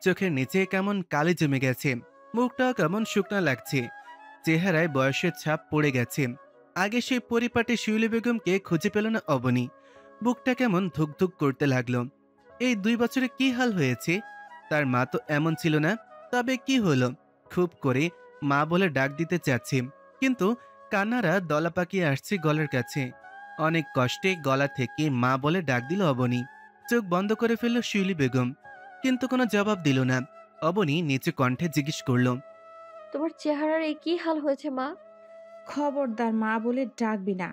[SPEAKER 1] চোখের নিচে কেমন কালি জমে গেছে, মুখটাও কেমন শুকনা লাগছে। চেহারায় বয়সের ছাপ পড়ে গেছে। আগে সেই পরিপাটি শিউলি বেগমকে খুঁজে পেল না অবনী। বুকটা কেমন ধুকধুক করতে লাগলো। এই 2 বছরে কি হাল হয়েছে? তার মা তো এমন ছিল না। তবে কি হলো? খুব করে মা বলে ডাক দিতে চাচ্ছে, কিন্তু কান্নারা দলা পাকিয়ে আসছে গলার কাছে। অনেক কষ্টে গলা থেকে মা বলে ডাক দিল অবনী। চোখ বন্ধ করে ফেলল শিউলি বেগম, কিন্তু কোনো জবাব দিল না। অবনী নিচু কণ্ঠে জিজ্ঞেস করল,
[SPEAKER 2] তোমার চেহারার এই কি হাল হয়েছে মা?
[SPEAKER 8] খবরদার মা বলে ডাকবি না।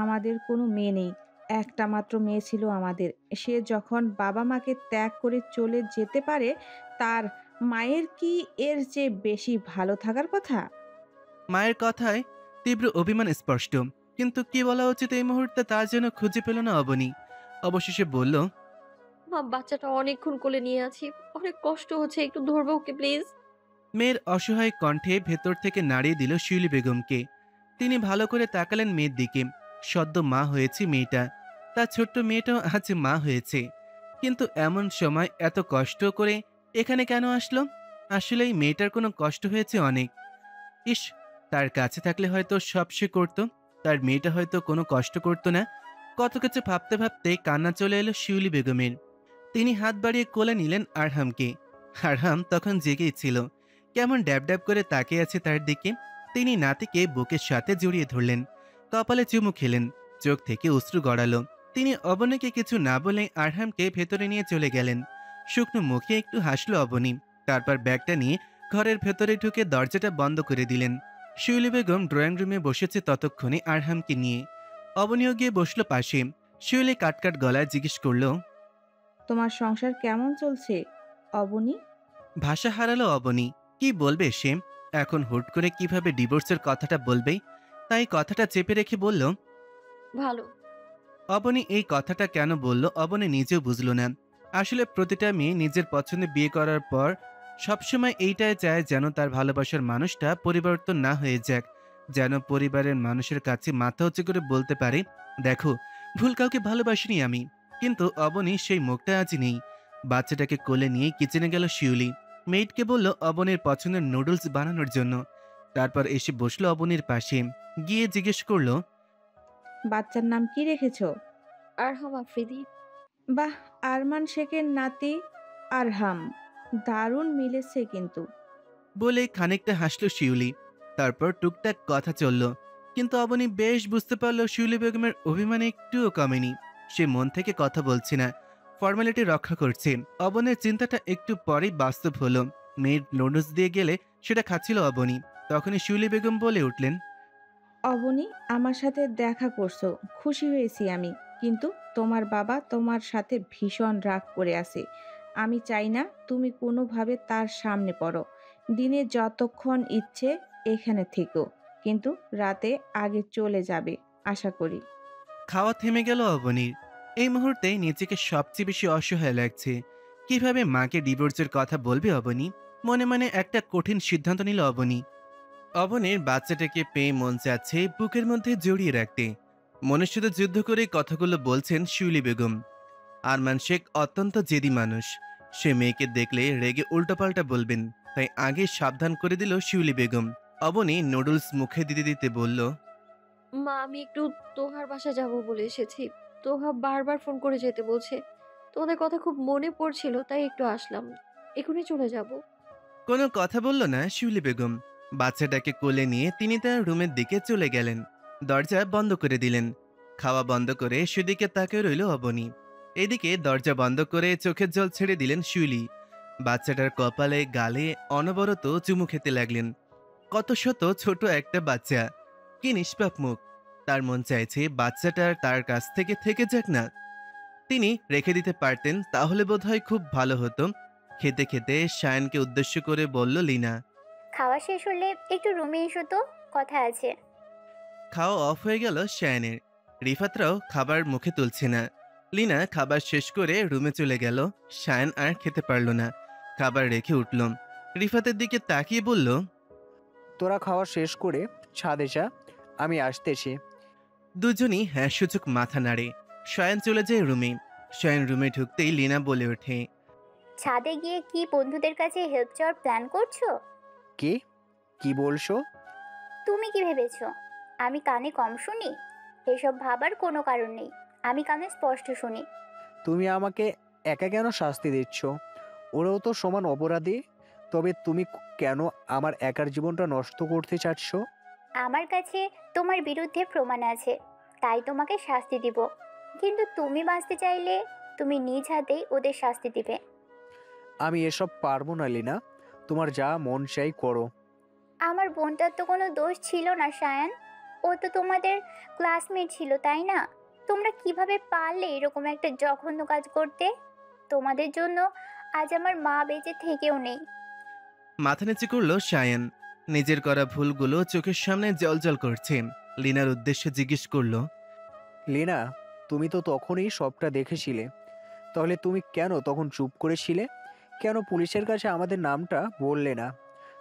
[SPEAKER 8] আমাদের কোনো মেয়ে নেই, একটা মাত্র মেয়ে ছিল আমাদের। সে যখন বাবা মাকে ত্যাগ করে চলে যেতে পারে, তার মায়ের কি এর চেয়ে বেশি ভালো থাকার কথা?
[SPEAKER 1] মায়ের কথায় তীব্র অভিমান স্পষ্ট, কিন্তু কি বলা উচিত এই মুহূর্তে তার জন্য খুঁজে পেল না অবনী। অবশেষে বলল,
[SPEAKER 2] মা, বাচ্চাটা অনেকক্ষণ কোলে নিয়ে আছি, অনেক কষ্ট হচ্ছে, একটু ধরবে ওকে প্লিজ?
[SPEAKER 1] মেয়ের অসহায় কণ্ঠে ভেতর থেকে নাড়িয়ে দিল শিউলি বেগমকে। তিনি ভালো করে তাকালেন মেয়ের দিকে। সদ্য মা হয়েছে মেয়েটা, তার ছোট্ট মেয়েটাও আজ মা হয়েছে। কিন্তু এমন সময় এত কষ্ট করে এখানে কেন আসলো? আসলেই মেয়েটার কোনো কষ্ট হয়েছে অনেক। ইস, তার কাছে থাকলে হয়তো সব সে করতো। তার মেয়েটা হয়তো কোনো কষ্ট করতো না। কত কিছু ভাবতে ভাবতে কান্না চলে এলো শিউলি বেগমের। তিনি হাত বাড়িয়ে কোলে নিলেন আরহামকে। আরহাম তখন জেগেই ছিল, কেমন ড্যাব ড্যাব করে তাকিয়ে আছে তার দিকে। তিনি নাতিকে বুকের সাথে জড়িয়ে ধরলেন, কপালে চুমু খেলেন, চোখ থেকে অশ্রু গড়ালো। তিনি অবনীকে কিছু না বলে আরহামকে ভেতরে নিয়ে চলে গেলেন। শুকনো মুখে একটু হাসলো অবনী। তারপর ব্যাগটা নিয়ে ঘরের ভেতরে ঢুকে দরজাটা বন্ধ করে দিলেন। শিউলি বেগম ড্রয়িং রুমে বসেছে ততক্ষণে আরহামকে নিয়ে। অবনীও গিয়ে বসলো পাশে। শিউলি কাটকাট গলায় জিজ্ঞেস করলো,
[SPEAKER 8] তোমার সংসার কেমন চলছে অবনী?
[SPEAKER 1] ভাষা হারালো অবনী। কি বলবে সে? এখন হুট করে কিভাবে ডিভোর্সের কথাটা বলবে? তাই কথাটা চেপে রেখে বলল,
[SPEAKER 2] ভালো।
[SPEAKER 1] অবনী এই কথাটা কেন বলল অবনী নিজেও বুঝল না। আসলে প্রতিটা মেয়ে নিজের পছন্দে বিয়ে করার পর সবসময় এইটাই চায় যেন তার ভালোবাসার মানুষটা পরিবর্তন না হয়ে যাক, যেন পরিবারের মানুষের কাছে মাথা উঁচু করে বলতে পারে, দেখো, ভুল কাউকে ভালোবাসিনি আমি। কিন্তু অবনী সেই মুখটা আজ নেই। বাচ্চাটাকে কোলে নিয়ে কিচেনে গেল শিউলি। মেয়েটকে বলল অবনীর পছন্দের নুডলস বানানোর জন্য। তারপর এসে বসলো অবনীর পাশে, গিয়ে জিজ্ঞেস করলো,
[SPEAKER 8] বাচ্চার নাম কি রেখেছো?
[SPEAKER 2] আরহাম আফ্রিদি।
[SPEAKER 8] বাহ, আরমান শেখের নাতি আরহাম, দারুণ মিলেছে কিন্তু।
[SPEAKER 1] বলে খানিকটা হাসলো শিউলি। তারপর টুকটাক কথা চলল, কিন্তু অবনী বেশ বুঝতে পারলো শিউলি বেগমের অভিমানে একটুও কমেনি। সে মন থেকে কথা বলছে না, ফর্মালিটি রক্ষা করছে। অবনের চিন্তাটা একটু পরেই বাস্তব হলো। মেয়ের নুডলস দিয়ে গেলে সেটা খাচ্ছিল অবনী। তখনই শিউলি বেগম বলে উঠলেন,
[SPEAKER 8] অবনী, আমার সাথে দেখা করছো, খুশি হয়েছি আমি। কিন্তু তোমার বাবা তোমার সাথে ভীষণ রাগ করে আছে। আমি চাই না তুমি কোনোভাবে তার সামনে পড়ো। দিনে যতক্ষণ ইচ্ছে এখানে থেকো, কিন্তু রাতে আগে চলে যাবে আশা করি।
[SPEAKER 1] খাওয়া থেমে গেল অবনীর। এই মুহূর্তে নিজেকে সবচেয়ে বেশি অসহায় লাগছে। কিভাবে মাকে ডিভোর্সের কথা বলবে অবনী? মনে মনে একটা কঠিন সিদ্ধান্ত নিল অবনী। অবনীর বাচ্চাটাকে পেয়ে মন চাচ্ছে বুকের মধ্যে জড়িয়ে রাখতে। মনের সাথে যুদ্ধ করে কথাগুলো বলছেন শিউলি বেগম। আরমান শেখ অত্যন্ত জেদি মানুষ। সে মেয়েকে দেখলে রেগে উল্টোপাল্টা বলবেন, তাই আগে সাবধান করে দিল শিউলি বেগম। অবনী নুডলস মুখে দিতে দিতে বলল,
[SPEAKER 2] মা, আমি একটু তোহার বাসায় যাব বলে এসেছি। তোহা বারবার ফোন করে যেতে বলছে। তোমাদের কথা খুব মনে পড়ছিল, তাই একটু আসলাম। এখনই চলে যাব।
[SPEAKER 1] কোনো কথা বলল না শিউলি বেগম। বাচ্চাটাকে কোলে নিয়ে তিনি তার রুমের দিকে চলে গেলেন। দরজা বন্ধ করে দিলেন। খাওয়া বন্ধ করে সেদিকে তাকিয়ে রইল অবনী। এদিকে দরজা বন্ধ করে চোখের জল ছেড়ে দিলেন শিউলি। বাচ্চাটার কপালে গালে অনবরত চুমু খেতে লাগলেন। কত শত ছোট একটা বাচ্চা, কি নিষ্পাপ মুখ। তার মন চাইছে বাচ্চাটার তার কাছ থেকে যাক না। তিনি রেখে দিতে পারতেন, তাহলে বোধহয় খুব ভালো হতো। খেতে খেতে শায়ানকে উদ্দেশ্য করে বলল লিনা।
[SPEAKER 4] খাওয়া শেষ হলে একটু রুমে এসো তো, কথা আছে।
[SPEAKER 1] খাওয়া অফ হয়ে গেল শায়ানের। রিফাতরাও খাবার মুখে তুলছে না। লিনা খাবার শেষ করে রুমে চলে গেল। শায়ান আর খেতে পারল না, খাবার রেখে উঠল। রিফাতের দিকে তাকিয়ে বলল,
[SPEAKER 3] তোরা খাওয়া শেষ করে ছাদে যা, আমি আসতেছি।
[SPEAKER 1] দুজনই হ্যাঁ সূচক মাথা নাড়ে। শায়ান চলে যায় রুমে। শায়ান রুমে ঢুকতেই লিনা বলে ওঠে,
[SPEAKER 4] ছাদে গিয়ে কি বন্ধুদের কাছে হেল্প চাওয়ার প্ল্যান করছো?
[SPEAKER 3] কি কি বলছো?
[SPEAKER 4] তুমি কি ভেবেছো আমি কানে কম শুনি? এসব ভাবার কোনো কারণ নেই, আমি কানে স্পষ্ট শুনি।
[SPEAKER 3] তুমি আমাকে একা কেন শাস্তি দিচ্ছ? ওরাও তো সমান অপরাধী। তবে তুমি কেন আমার একার জীবনটা নষ্ট করতে চাচ্ছ?
[SPEAKER 4] আমার কাছে তোমার বিরুদ্ধে প্রমাণ আছে, তাই তোমাকে শাস্তি দিব। কিন্তু তুমি বাঁচতে চাইলে তুমি নিজ হাতেই ওদের শাস্তি দিবে।
[SPEAKER 3] আমি এসব পারবো না লিনা, তোমার যা মন চাই করো।
[SPEAKER 4] আমার বোনটার তো কোনো দোষ ছিল না সায়ান, ও তো তোমাদের ক্লাসমেট ছিল, তাই না? তোমরা কিভাবে পারলে এরকম একটা জঘন্য কাজ করতে? তোমাদের জন্য আজ আমার মা বেঁচে থেকেও নেই।
[SPEAKER 1] মাথা নিচু করলো শায়ান। নিজের করা ভুলগুলো চোখের সামনে জলজল করছে। লিনার উদ্দেশ্যে জিজ্ঞেস করলো,
[SPEAKER 3] লিনা, তুমি তো তখনই সবটা দেখেছিলে, তাহলে তুমি কেন তখন চুপ করেছিলে? কেন পুলিশের কাছে আমাদের নামটা বললে না?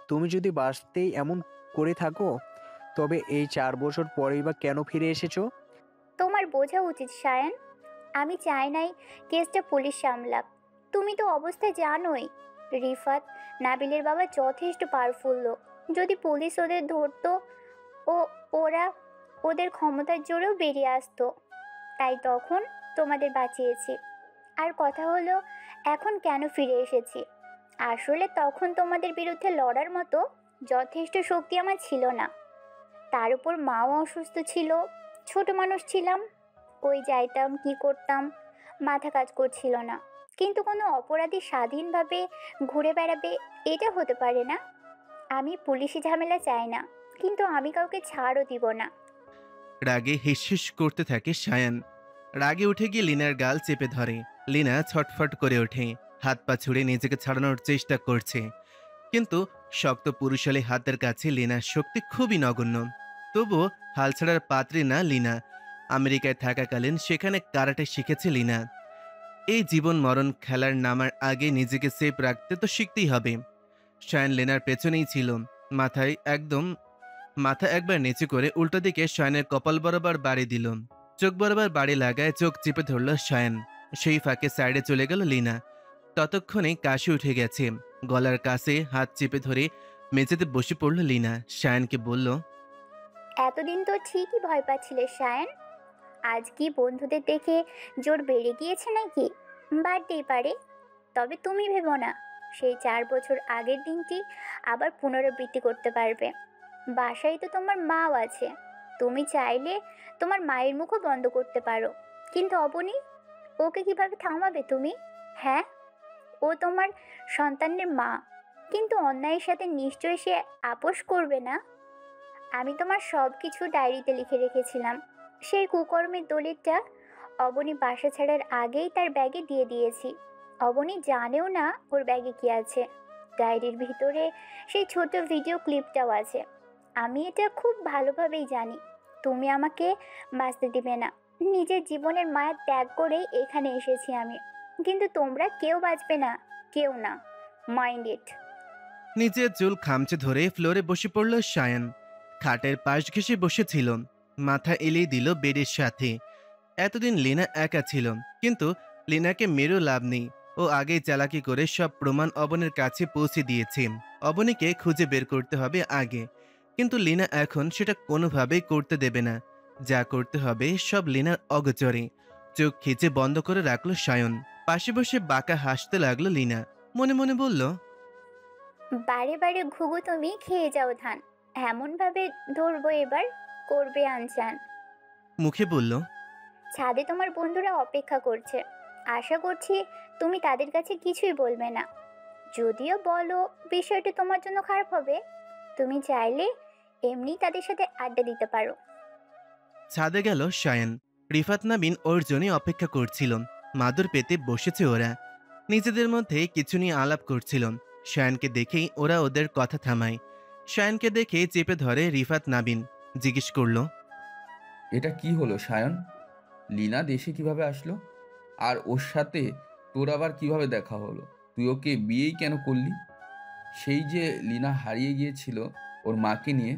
[SPEAKER 3] তুমি যদি বাঁচতেই এমন করে থাকো, তবে এই 4 বছর পরেই বা কেন ফিরে এসেছো?
[SPEAKER 4] তোমার বোঝা উচিত সায়ান, আমি চাই নাই কেসটা পুলিশ সামলাক। তুমি তো অবস্থা জানোই, রিফাত নাবিলের বাবা যথেষ্ট পাওয়ারফুল লোক। যদি পুলিশ ওদের ধরতো, ও ওরা ওদের ক্ষমতার জোরেও বেরিয়ে আসতো। তাই তখন তোমাদের বাঁচিয়েছি। আর কথা হলো এখন কেন ফিরে এসেছি, আসলে তখন তোমাদের বিরুদ্ধে লড়ার মতো যথেষ্ট শক্তি আমার ছিল না। তার উপর মাও অসুস্থ ছিল, ছোট মানুষ ছিলাম। ওই যাইতাম কি করতাম মাথা কাজ করছিল না। কিন্তু কোনো অপরাধী স্বাধীনভাবে ঘুরে বেড়াবে, এটা হতে পারে না। আমি পুলিশি ঝামেলা চাই না, কিন্তু আমি কাউকে ছাড়ও দিব না।
[SPEAKER 1] রাগে হিসহিস করতে থাকে শায়ান। রাগে উঠে গিয়ে লিনার গাল চেপে ধরে। লিনা ছটফট করে ওঠে, হাত পা ছুড়ে নিজেকে ছাড়ানোর চেষ্টা করছে। কিন্তু শক্ত পুরুষালী হাতের কাছে লিনার শক্তি খুবই নগণ্য। তবুও হাল ছাড়ার পাত্রী না লিনা। আমেরিকায় থাকাকালীন সেখানে কারাটে শিখেছে লিনা। এই জীবন মরণ খেলার নামার আগে নিজেকে সেফ রাখতে তো শিখতেই হবে। শায়ান লেনার পেছনেই ছিল। মাথা একবার নিচু করে উল্টো দিকে শায়ানের কপাল বরাবর বাড়ি দিল। চোখ বরাবর বাড়ি লাগায় চোখ চেপে ধরল শায়ান। সেই ফাঁকে সাইডে চলে গেল লিনা। ততক্ষণে কাশি উঠে গেছে। গলার কাছে হাত চেপে ধরে মেঝেতে বসে পড়ল লিনা। শায়ানকে বলল,
[SPEAKER 4] এতদিন তো ঠিকই ভয় পাচ্ছিলে সায়ান, আজ কি বন্ধুদের দেখে জোর বেড়ে গিয়েছে নাকি? বাড়তেই পারে, তবে তুমি ভেবো না সেই 4 বছর আগের দিনটি আবার পুনরাবৃত্তি করতে পারবে। বাসায় তো তোমার মাও আছে, তুমি চাইলে তোমার মায়ের মুখও বন্ধ করতে পারো। কিন্তু অবনী, ওকে কিভাবে থামাবে তুমি? হ্যাঁ, ও তোমার সন্তানের মা, কিন্তু অন্যায়ের সাথে নিশ্চয়ই সে আপোষ করবে না। আমি তোমার সব কিছু ডায়েরিতে লিখে রেখেছিলাম। সেই কুকর্মের দলিলটা অবনী বাসা ছাড়ার আগেই তার ব্যাগে দিয়ে দিয়েছি। অবনী জানেও না ওর ব্যাগে কি আছে। ডায়েরির ভিতরে সেই ছোট ভিডিও ক্লিপটাও আছে। আমি এটা খুব ভালোভাবেই জানি তুমি আমাকে বাঁচতে দিবে না। নিজের জীবনের মায়া ত্যাগ করেই এখানে এসেছি আমি, কিন্তু তোমরা কেউ বাঁচবে না, কেউ না। Mind it.
[SPEAKER 1] নিজের চুল খামচে ধরে ফ্লোরে বসে পড়ল সায়ান। খাটের পাশ ঘেঁষে বসেছিল, মাথা এলিয়ে দিল বেডের সাথে। এতদিন লিনা একা ছিল, কিন্তু লিনাকে মেরেও লাভ নেই। ও আগেই চালাকি করে সব প্রমাণ অবনের কাছে পৌঁছে দিয়েছে। অবনীকে খুঁজে বের করতে হবে আগে, কিন্তু লিনা এখন সেটা কোনোভাবেই করতে দেবে না। যা করতে হবে সব লিনার অগোচরে। চোখ খিচে বন্ধ করে রাখলো সায়ন। পাশে বসে বাঁকা হাসতে লাগলো লিনা। মনে মনে বলল,
[SPEAKER 4] বারে বারে ঘুঘু তুমি খেয়ে যাও ধান, এমনভাবে ধরবো এবার, করবে আনচান।
[SPEAKER 1] মুখে বলল,
[SPEAKER 4] ছাদে তোমার বন্ধুরা অপেক্ষা করছে, আশা করছি তুমি তাদের কাছে কিছুই বলবে না। যদিও বলো বিষয়টা তোমার জন্য খারাপ হবে, তুমি চাইলে এমনি তাদের সাথে আড্ডা দিতে পারো।
[SPEAKER 1] ছাদে গেল সায়ন। রিফাত নাবিন ওর জন্য অপেক্ষা করছিল। মাদুর পেতে বসেছে ওরা। নিজেদের মধ্যে কিছু নিয়ে আলাপ করছিল। সায়নকে দেখেই ওরা ওদের কথা থামায়। সায়নকে দেখে চেপে ধরে রিফাত নাবিন। জিজ্ঞেস করল,
[SPEAKER 6] এটা কি হলো সায়ন? লিনা দেশে কিভাবে আসলো? আর ওর সাথে তোর আবার কিভাবে দেখা হলো? তুই ওকে বিয়েই কেন করলি? সেই যে লিনা হারিয়ে গিয়েছিল ওর মাকে নিয়ে,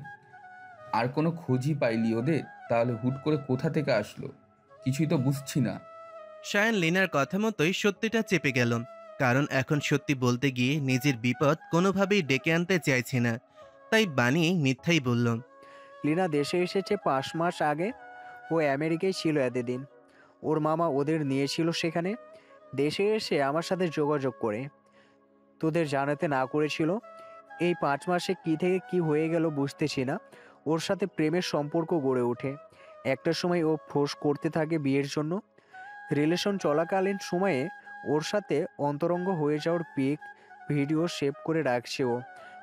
[SPEAKER 6] আর কোনো খোঁজই পাইলি ওদের? তাহলে হুট করে কোথা থেকে আসলো? কিছুই তো বুঝছি না।
[SPEAKER 1] সায়ন লিনার কথা মতোই সত্যিটা চেপে গেল। কারণ এখন সত্যি বলতে গিয়ে নিজের বিপদ কোনোভাবেই ডেকে আনতে চাইছে না, তাই বানিয়ে মিথ্যাই বলল।
[SPEAKER 3] লিনা দেশে এসেছে 5 মাস আগে। ও আমেরিকায় ছিল এতদিন। ওর মামা ওদের নিয়েছিল সেখানে। দেশে এসে আমার সাথে যোগাযোগ করে তোদের জানাতে না করেছিল। এই 5 মাসে কি থেকে কি হয়ে গেল বুঝতেছি না। ওর সাথে প্রেমের সম্পর্ক গড়ে ওঠে। একটা সময় ও ফোর্স করতে থাকে বিয়ের জন্য। রিলেশন চলাকালীন সময়ে ওর সাথে অন্তরঙ্গ হয়ে যাওয়ার পিক ভিডিও সেভ করে রাখছে ও।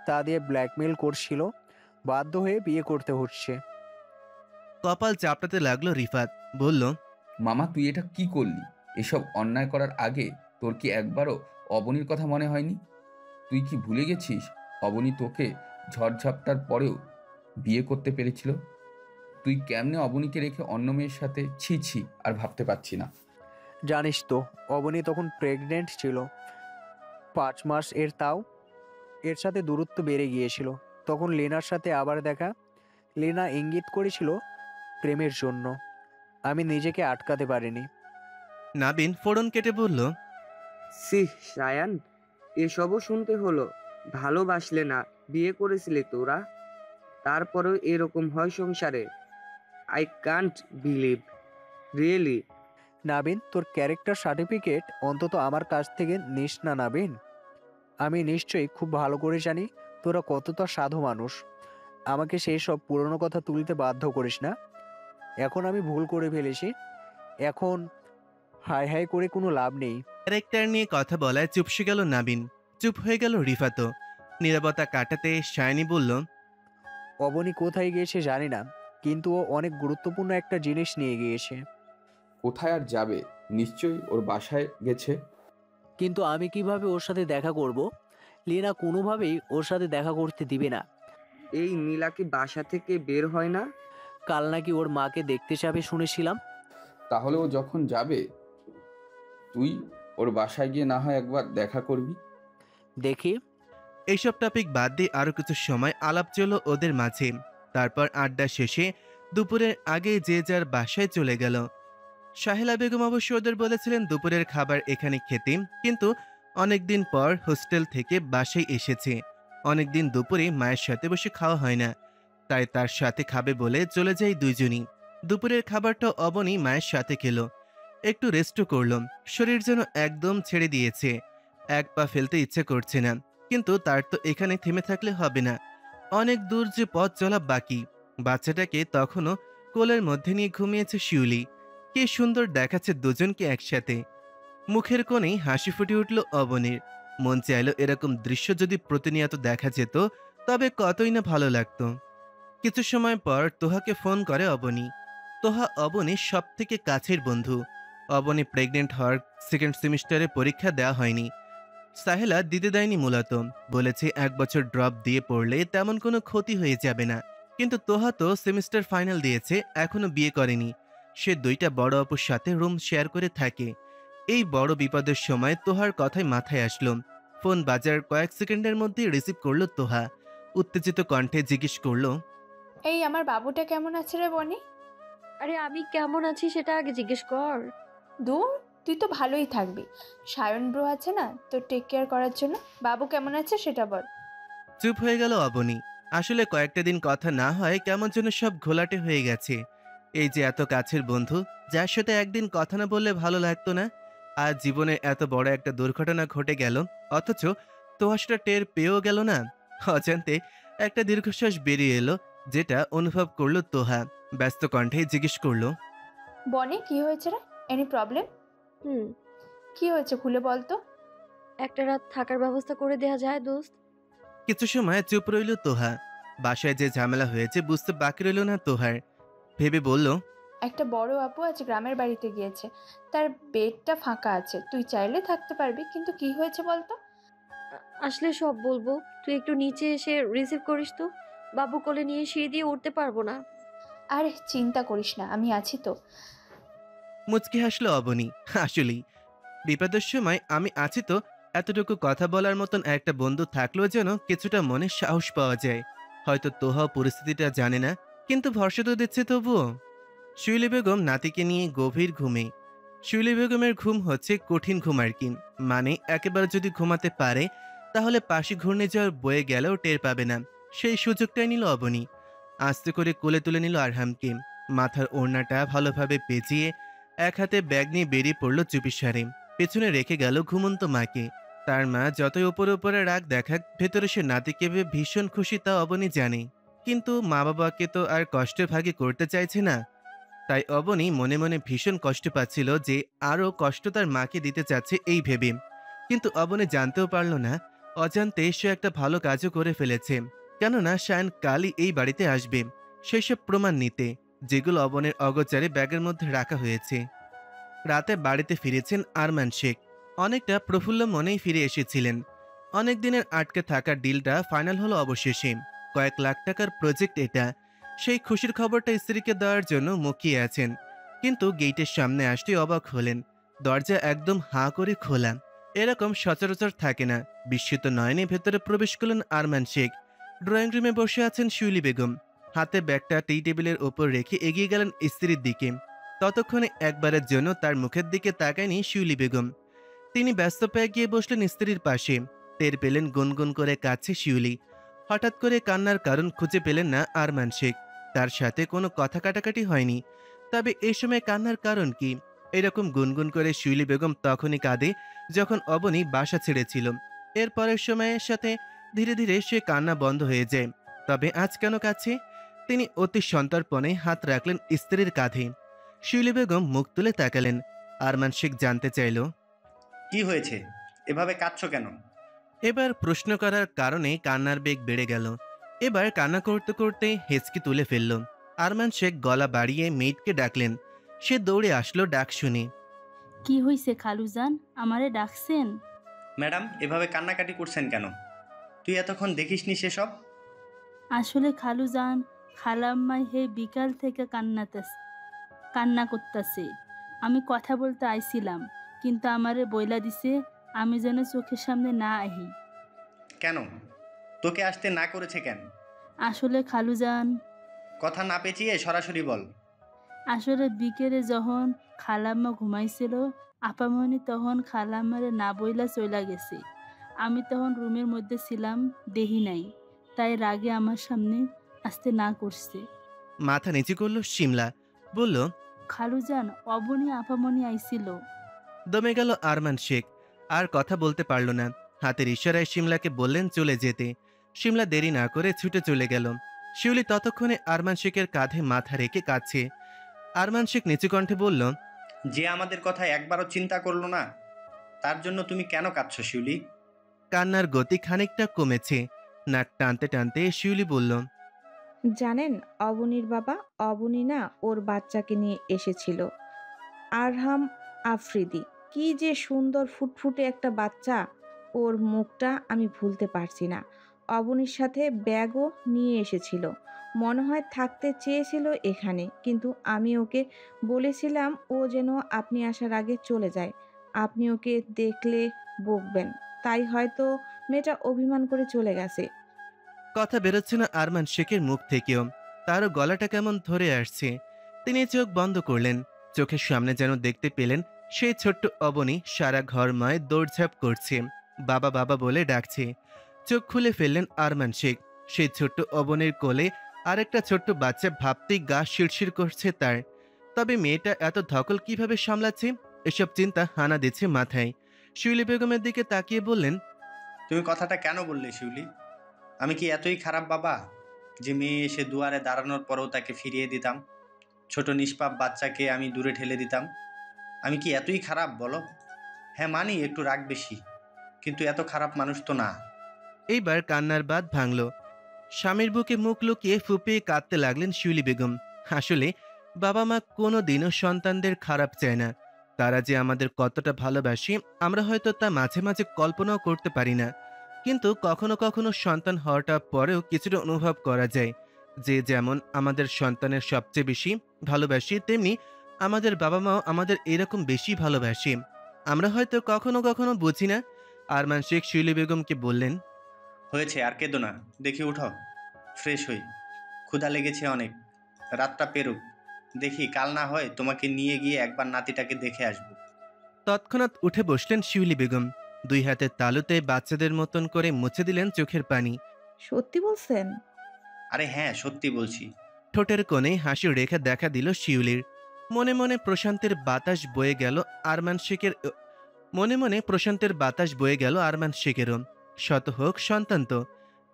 [SPEAKER 3] তা দিয়ে ব্ল্যাকমেল করছিল। বাধ্য হয়ে বিয়ে করতে হচ্ছে।
[SPEAKER 1] কপাল চাপড়াতে লাগলো রিফাত। বলল,
[SPEAKER 6] মামা তুই এটা কি করলি? এসব অন্যায় করার আগে তোর কি একবারও অবনীর কথা মনে হয়নি? তুই কি ভুলে গেছিস অবনী তোকে ঝড়ঝাপটার পরেও বিয়ে করতে পেরেছিল? তুই কেমনে অবনীকে রেখে অন্য মেয়ের সাথে? ছি ছি, আর ভাবতে পারছি না।
[SPEAKER 3] জানিস তো অবনী তখন প্রেগনেন্ট ছিল 5 মাস এর। তাও এর সাথে দূরত্ব বেড়ে গিয়েছিল। তখন লেনার সাথে আবার দেখা। লেনা ইঙ্গিত করেছিল প্রেমের জন্য। আমি নিজেকে আটকাতে পারিনি।
[SPEAKER 1] নাবিন ফোড়ন কেটে বলল,
[SPEAKER 7] সিহ সায়ান, এসবও শুনতে হলো? ভালোবাসলে না, বিয়ে করেছিলে তোরা, তারপরেও এরকম হয় সংসারে? I can't believe, really.
[SPEAKER 3] Nabin, তোর ক্যারেক্টার সার্টিফিকেট অন্তত আমার কাছ থেকে নিস না নাবিন। আমি নিশ্চয়ই খুব ভালো করে জানি তোরা কতটা সাধু মানুষ। আমাকে সেই সব পুরনো কথা তুলতে বাধ্য করিস না। এখন আমি ভুল করে ফেলেছি। এখন হাই হাই করে কোনো লাভ নেই।
[SPEAKER 1] ক্যারেক্টার নিয়ে কথা বলায় চুপসে গেল নাবিন। চুপ হয়ে গেল রিফাতও। নীরবতা কাটাতে সায়নী বলল,
[SPEAKER 3] অবনী কোথায় গিয়েছে জানি না, কিন্তু ও অনেক গুরুত্বপূর্ণ একটা জিনিস নিয়ে গিয়েছে।
[SPEAKER 6] কোথায় আর যাবে? নিশ্চয়ই ওর বাসায় গেছে।
[SPEAKER 3] কিন্তু আমি কিভাবে ওর সাথে দেখা করব? লিনা কোনোভাবেই ওর সাথে দেখা করতে দিবে না।
[SPEAKER 7] এই নীলা কি বাসা থেকে বের হয় না?
[SPEAKER 3] কাল নাকি ওর মাকে দেখতে যাবে শুনেছিলাম।
[SPEAKER 6] তাহলে ও যখন যাবে তুই ওর বাসায় গিয়ে না হয় একবার দেখা করবি।
[SPEAKER 3] দেখি।
[SPEAKER 1] এইসব টপিক বাদ দিয়ে আরো কিছু সময় আলাপ চলো ওদের মাঝে। তারপর আড্ডা শেষে দুপুরের আগে যে যার বাসায় চলে গেল। সাহেলা বেগম অবশ্য ওদের বলেছিলেন দুপুরের খাবার এখানে খেতে, কিন্তু অনেকদিন পর হোস্টেল থেকে বাসায় এসেছে। অনেকদিন দুপুরে মায়ের সাথে বসে খাওয়া হয় না, তাই তার সাথে খাবে বলে চলে যায় দুইজনই। দুপুরের খাবারটা অবনী মায়ের সাথে খেলো। একটু রেস্টও করল। শরীর যেন একদম ছেড়ে দিয়েছে। এক পা ফেলতে ইচ্ছে করছে না, কিন্তু তার তো এখানে থেমে থাকলে হবে না। অনেক দূর যে পথ চলা বাকি। বাচ্চাটাকে তখনও কোলের মধ্যে নিয়ে ঘুমিয়েছে শিউলি। কি সুন্দর দেখাচ্ছে দুজনকে একসাথে। মুখের কোণেই হাসি ফুটে উঠল অবনীর। মন চাইল এরকম দৃশ্য যদি প্রতিনিয়ত দেখা যেত তবে কতই না ভালো লাগতো। কিছু সময় পর তোহাকে ফোন করে অবনী। তোহা অবনীর সব থেকে কাছের বন্ধু। অবনী প্রেগনেন্ট হওয়ার সেকেন্ড সেমিস্টারে পরীক্ষা দেওয়া হয়নি। সাহেলা দিতে দেয়নি, মূলত বলেছে 1 বছর ড্রপ দিয়ে পড়লে তেমন কোনো ক্ষতি হয়ে যাবে না। কিন্তু তোহা তো সেমিস্টার ফাইনাল দিয়েছে, এখনো বিয়ে করেনি। সে 2টা বড় আপুর সাথে রুম শেয়ার করে থাকে। এই বড় বিপদের সময় তোহার কথাই মাথায় আসলো। ফোন বাজার কয়েক সেকেন্ডের মধ্যেই রিসিভ করলো তোহা। উত্তেজিত কণ্ঠে জিজ্ঞেস করলো,
[SPEAKER 9] এই আমার বাবুটা কেমন আছে রে বনি?
[SPEAKER 2] আরে আমি কেমন আছি সেটা আগে জিজ্ঞেস কর।
[SPEAKER 9] দূর, তুই তো ভালোই থাকবি। সায়ন ব্রো আছে না তোর টেক কেয়ার করার জন্য। বাবু কেমন আছে সেটা বল।
[SPEAKER 1] চুপ হয়ে গেল অবনী। আসলে কয়েকটা দিন কথা না হয় কেমন যেন সব ঘোলাটে হয়ে গেছে। এই যে এত কাছের বন্ধু, যার সাথে একদিন কথা না বললে ভালো লাগতো না, আর জীবনে এত বড় একটা দুর্ঘটনা ঘটে গেল, অথচ তোহা সেটা টের পেয়েও গেল না। অজান্তে একটা দীর্ঘশ্বাস বেরিয়ে এলো, যেটা অনুভব করলো তোহা। ব্যস্ত কণ্ঠে জিজ্ঞেস করলো,
[SPEAKER 9] বনি কি হয়েছে রে? Any problem?
[SPEAKER 2] হুম,
[SPEAKER 9] কি হয়েছে খুলে বল তো।
[SPEAKER 2] একটা রাত থাকার ব্যবস্থা করে দেয়া যায় দোস্ত?
[SPEAKER 1] কিছু সময় চুপ রইল তোহা। বাসায় যে ঝামেলা হয়েছে বুঝতে বাকি রইল না তোহার। ভেবে বলল,
[SPEAKER 9] একটা বড় আপু আজ গ্রামের বাড়িতে গিয়েছে, তার বেডটা ফাঁকা আছে, তুই চাইলে থাকতে পারবি, কিন্তু কি হয়েছে বলতো?
[SPEAKER 2] আসলে সব বলবো, তুই একটু নিচে এসে রিসিভ করিস তো। বাবু কোলে নিয়ে সিঁড়ি দিয়ে উঠতে পারবো না।
[SPEAKER 9] আরে চিন্তা করিস না, আমি আছি তো।
[SPEAKER 1] মুচকি হাসলো অবনী। আসলেই বিপদের সময় আমি আছি তো, এতটুকু কথা বলার মতন একটা বন্ধু থাকলেও যেন কিছুটা মনে সাহস পাওয়া যায়। হয়তো তোহাও পরিস্থিতিটা জানে না, কিন্তু ভরসা তো দিচ্ছে তবুও। শিউলি বেগম নাতিকে নিয়ে গভীর ঘুমে। শিউলি বেগমের ঘুম হচ্ছে কঠিন ঘুম আর কি, মানে একেবারে যদি ঘুমাতে পারে তাহলে পাশে ঘূর্ণিঝড় বয়ে গেলেও টের পাবে না। সেই সুযোগটাই নিল অবনী। আস্তে করে কোলে তুলে নিল আরহামকে। মাথার ওড়নাটা ভালোভাবে পেঁচিয়ে এক হাতে ব্যাগ নিয়ে বেরিয়ে পড়ল চুপিসারে। পেছনে রেখে গেল ঘুমন্ত মাকে। তার মা যতই ওপরে ওপরে রাগ দেখাক, ভেতরে সে নাতিকে পেয়ে ভীষণ খুশি, তা অবনী জানে। কিন্তু মা বাবাকে তো আর কষ্টের ভাগে করতে চাইছে না। তাই অবনী মনে মনে ভীষণ কষ্ট পাচ্ছিল যে আরও কষ্ট তার মাকে দিতে চাচ্ছে এই ভেবে। কিন্তু অবনী জানতেও পারল না অজান্তে সে একটা ভালো কাজও করে ফেলেছে। কেননা সায়ন কালই এই বাড়িতে আসবে সেই সব প্রমাণ নিতে, যেগুলো অবনের অগোচরে ব্যাগের মধ্যে রাখা হয়েছে। রাতে বাড়িতে ফিরেছেন আরমান শেখ। অনেকটা প্রফুল্ল মনেই ফিরে এসেছিলেন। অনেক দিনের আটকে থাকা ডিলটা ফাইনাল হলো অবশেষে। কয়েক লাখ টাকার প্রজেক্ট এটা। সেই খুশির খবরটা স্ত্রীকে দেওয়ার জন্য মুখিয়ে আছেন, কিন্তু গেটের সামনে আসতেই অবাক হলেন। দরজা একদম হাঁ করে খোলা। এরকম সচরাচর থাকে না। বিস্মিত নয়নে ভেতরে প্রবেশ করলেন আরমান শেখ। ড্রয়িং রুমে বসে আছেন শিউলি বেগম। হাতে ব্যাগটা টি টেবিলের ওপর রেখে এগিয়ে গেলেন স্ত্রীর দিকে। ততক্ষণে একবারের জন্য তার মুখের দিকে তাকায়নি শিউলি বেগম। তিনি ব্যস্ত পেয়ে গিয়ে বসলেন স্ত্রীর পাশে। টের পেলেন গুনগুন করে কাঁদছে শিউলি। হঠাৎ করে কান্নার কারণ খুঁজে পেলেন না আরমান শেখ। তার সাথে কোনো কথা কাটাকাটি হয়নি, তবে এই সময় কান্নার কারণ কি? এরকম গুনগুন করে শিউলি বেগম তখনই কাঁদে যখন অবনী বাসা ছেড়েছিল। এর পরের সময়ের সাথে ধীরে ধীরে সে কান্না বন্ধ হয়ে যায়। তবে আজ কেন কাঁদছে? তিনি অতি সন্তর্পণে হাত রাখলেন স্ত্রীর কাঁধে। শিউলি বেগম মুখ তুলে তাকালেন। আরমান শেখ জানতে চাইল,
[SPEAKER 10] কি হয়েছে, এভাবে কাঁদছো কেন?
[SPEAKER 1] এবার প্রশ্ন করার কারণে কান্নার বেগ বেড়ে গেল। এবার কান্না করতে করতে হেঁচকি তুলে ফেলল। আরমান শেখ গলা বাড়িয়ে মেয়েটকে ডাকলেন। সে দৌড়ে আসলো ডাক শুনে।
[SPEAKER 11] কি হইছে খালুজান, আমারে ডাকছেন?
[SPEAKER 10] ম্যাডাম, এভাবে কান্নাকাটি করছেন কেন? তুই এতক্ষণ দেখিসনি সেসব?
[SPEAKER 11] আসলে খালুজান, খালাম্মাই হে বিকাল থেকে কান্না করতেছে। আমি কথা বলতে আইছিলাম, কিন্তু আমারে বইলা দিছে আমি যেন চোখের সামনে না আহি।
[SPEAKER 10] কেন? তোকে আসতে না করেছে কেন?
[SPEAKER 11] আসলে খালুজান,
[SPEAKER 10] কথা না পেঁচিয়ে সরাসরি বল।
[SPEAKER 11] আসলে বিকেলে যখন খালাম্মা ঘুমাইছিল, আপামনি তখন খালাম্মারে না বইলা চইলা গেছে। আমি তখন রুমের মধ্যে ছিলাম, দেহি নাই, তাই রাগে আমার সামনে আসতে না করছে।
[SPEAKER 1] মাথা নিচু করল শিমলা। বলল,
[SPEAKER 11] খালুজান, অবনী আপামনি আইছিল।
[SPEAKER 1] দমে গেল আরমান শেখ। আর কথা বলতে পারল না। হাতের ইশারায় শিমলাকে বললেন চলে যেতে। শিমলা দেরি না করে ছুটে চলে গেল। শিউলি ততক্ষণে আরমান শেখের কাঁধে মাথা রেখে কাঁদছে। আরমান শেখ নিচু কণ্ঠে বলল,
[SPEAKER 10] যে আমাদের কথা একবারও চিন্তা করলো না, তার জন্য তুমি কেন কাঁদছো শিউলি?
[SPEAKER 1] কান্নার গতি খানিকটা কমেছে। নাক টানতে টানতে শিউলি বলল,
[SPEAKER 8] জানেন অবনীর বাবা, অবনী না ওর বাচ্চাকে নিয়ে এসেছিল, আরহাম আফ্রিদি। কি যে সুন্দর ফুটফুটে একটা বাচ্চা, ওর মুখটা আমি ভুলতে পারছি না। অবনীর সাথে ব্যাগও নিয়ে এসেছিল, মনে হয় থাকতে চেয়েছিল এখানে, কিন্তু আমি ওকে বলেছিলাম ও যেন আপনি আসার আগে চলে যায়। আপনি ওকে দেখলে বকবেন, তাই হয়তো মেয়েটা অভিমান করে চলে গেছে।
[SPEAKER 1] কথা বেরোচ্ছে না আরমান শেখের মুখ থেকেও। তারও গলাটা কেমন ধরে আসছে। তিনি চোখ বন্ধ করলেন। চোখের সামনে যেন দেখতে পেলেন সেই ছোট্ট অবনী সারা ঘরময় দৌড়ঝাঁপ করছে, বাবা বাবা বলে ডাকছে। চোখ খুলে ফেললেন আরমান শেখ। সেই ছোট্ট অবনীর কোলে আরেকটা ছোট্ট বাচ্চা ভাবতেই গা শিরশির করছে তার। তবে মেয়েটা এত ধকল কিভাবে সামলাচ্ছে, এসব চিন্তা হানা দিচ্ছে মাথায়। শিউলি বেগমের দিকে তাকিয়ে বললেন,
[SPEAKER 10] তুমি কথাটা কেন বললে শিউলি? আমি কি এতই খারাপ বাবা যে মেয়ে এসে দুয়ারে দাঁড়ানোর পরেও তাকে ফিরিয়ে দিতাম? ছোট নিষ্পাপ বাচ্চাকে আমি দূরে ঠেলে দিতাম? আমি কি এতই খারাপ বলো? হ্যাঁ মানি একটু রাগ বেশি, কিন্তু এত খারাপ মানুষ তো না।
[SPEAKER 1] এইবার কান্নার বাঁধ ভাঙল। স্বামীর বুকে মুখ লুকিয়ে ফুপিয়ে কাঁদতে লাগলেন শিউলি বেগম। আসলে বাবা মা কোনো দিনও সন্তানদের খারাপ চায় না। তারা যে আমাদের কতটা ভালোবাসি আমরা হয়তো তা মাঝে মাঝে কল্পনাও করতে পারি না। কিন্তু কখনো কখনো সন্তান হওয়াটা পরেও কিছুটা অনুভব করা যায় যে যেমন আমাদের সন্তানের সবচেয়ে বেশি ভালোবাসি, তেমনি আমাদের বাবা মাও আমাদের এরকম বেশি ভালোবাসে। আমরা হয়তো কখনো কখনো বুঝি না। আরমান শেখ শিউলি বেগমকে বললেন,
[SPEAKER 10] হয়েছে, আর কেঁদো না, দেখি উঠো, ফ্রেশ হই। ক্ষুধা লেগেছে অনেক, রাতটা পেরুক, দেখি কাল না হয় তোমাকে নিয়ে গিয়ে একবার নাতিটাকে দেখে আসবো।
[SPEAKER 1] তৎক্ষণাৎ উঠে বসলেন শিউলি বেগম। দুই হাতের তালুতে বাচ্চাদের মতন করে মুছে দিলেন চোখের পানি।
[SPEAKER 8] সত্যি বলছেন?
[SPEAKER 10] আরে হ্যাঁ, সত্যি বলছি।
[SPEAKER 1] ঠোঁটের কোণে হাসির রেখা দেখা দিল শিউলির। মনে মনে প্রশান্তের বাতাস বয়ে গেল আরমান শেখের মনে মনে প্রশান্তের বাতাস বয়ে গেল আরমান শেখেরও। শত হোক সন্তান তো।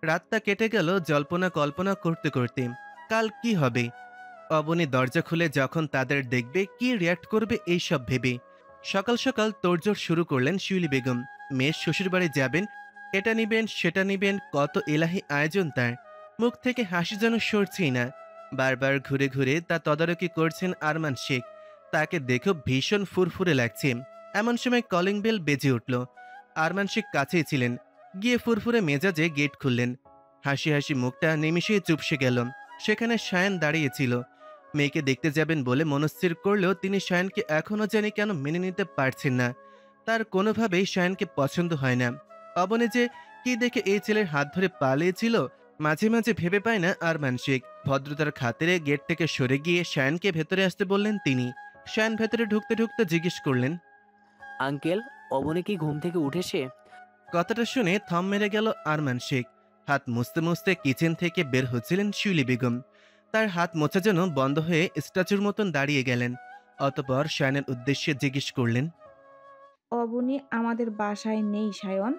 [SPEAKER 1] রাতটা কেটে গেল জল্পনা কল্পনা করতে করতে। কাল কি হবে? অবনী দরজা খুলে যখন তাদের দেখবে কি রিয়াক্ট করবে এই সব ভেবে সকাল সকাল তোড়জোড় শুরু করলেন শিউলি বেগম। মেয়ের শ্বশুরবাড়ি যাবেন, এটা নিবেন সেটা নিবেন, কত এলাহি আয়োজন তার। মুখ থেকে হাসি যেন সরছেই না। বারবার ঘুরে ঘুরে তা তদারকি করছেন আরমান শেখ। তাকে দেখেও ভীষণ ফুরফুরে লাগছে। এমন সময় কলিং বেল বেজে উঠল। আরমান শেখ কাছেই ছিলেন, গিয়ে ফুরফুরে মেজাজে গেট খুললেন। হাসি হাসি মুখটা নিমিষেই চুপসে গেল। সেখানে সায়ন দাঁড়িয়েছিল। মেয়েকে দেখতে যাবেন বলে মনস্থির করলেও তিনি সায়নকে এখনও জানি কেন মেনে নিতে পারছেন না। তার কোনোভাবেই সায়নকে পছন্দ হয় না। অবনী যে কি দেখে এই ছেলের হাত ধরে পালিয়েছিল মাঝে মাঝে ভেবে পায় না আরমান শেখ। ভদ্রতার খাতিরে গেট থেকে সরে গিয়ে সায়নকে ভেতরে আসতে বললেন তিনি। সায়ন ভেতরে ঢুকতে ঢুকতে জিজ্ঞেস করলেন,
[SPEAKER 3] আঙ্কেল, অবনী কি ঘুম থেকে উঠেছে?
[SPEAKER 1] কথাটা শুনে থম মেরে গেল আরমান শেখ। হাত মুছতে মুছতে কিচেন থেকে বের হচ্ছিলেন শিউলি বেগম। তার হাত মোছা যেন বন্ধ হয়ে স্ট্যাচুর মতন দাঁড়িয়ে গেলেন। অতঃপর সায়নের উদ্দেশ্যে জিজ্ঞেস করলেন,
[SPEAKER 8] অবনী আমাদের বাসায় নেই সায়ন।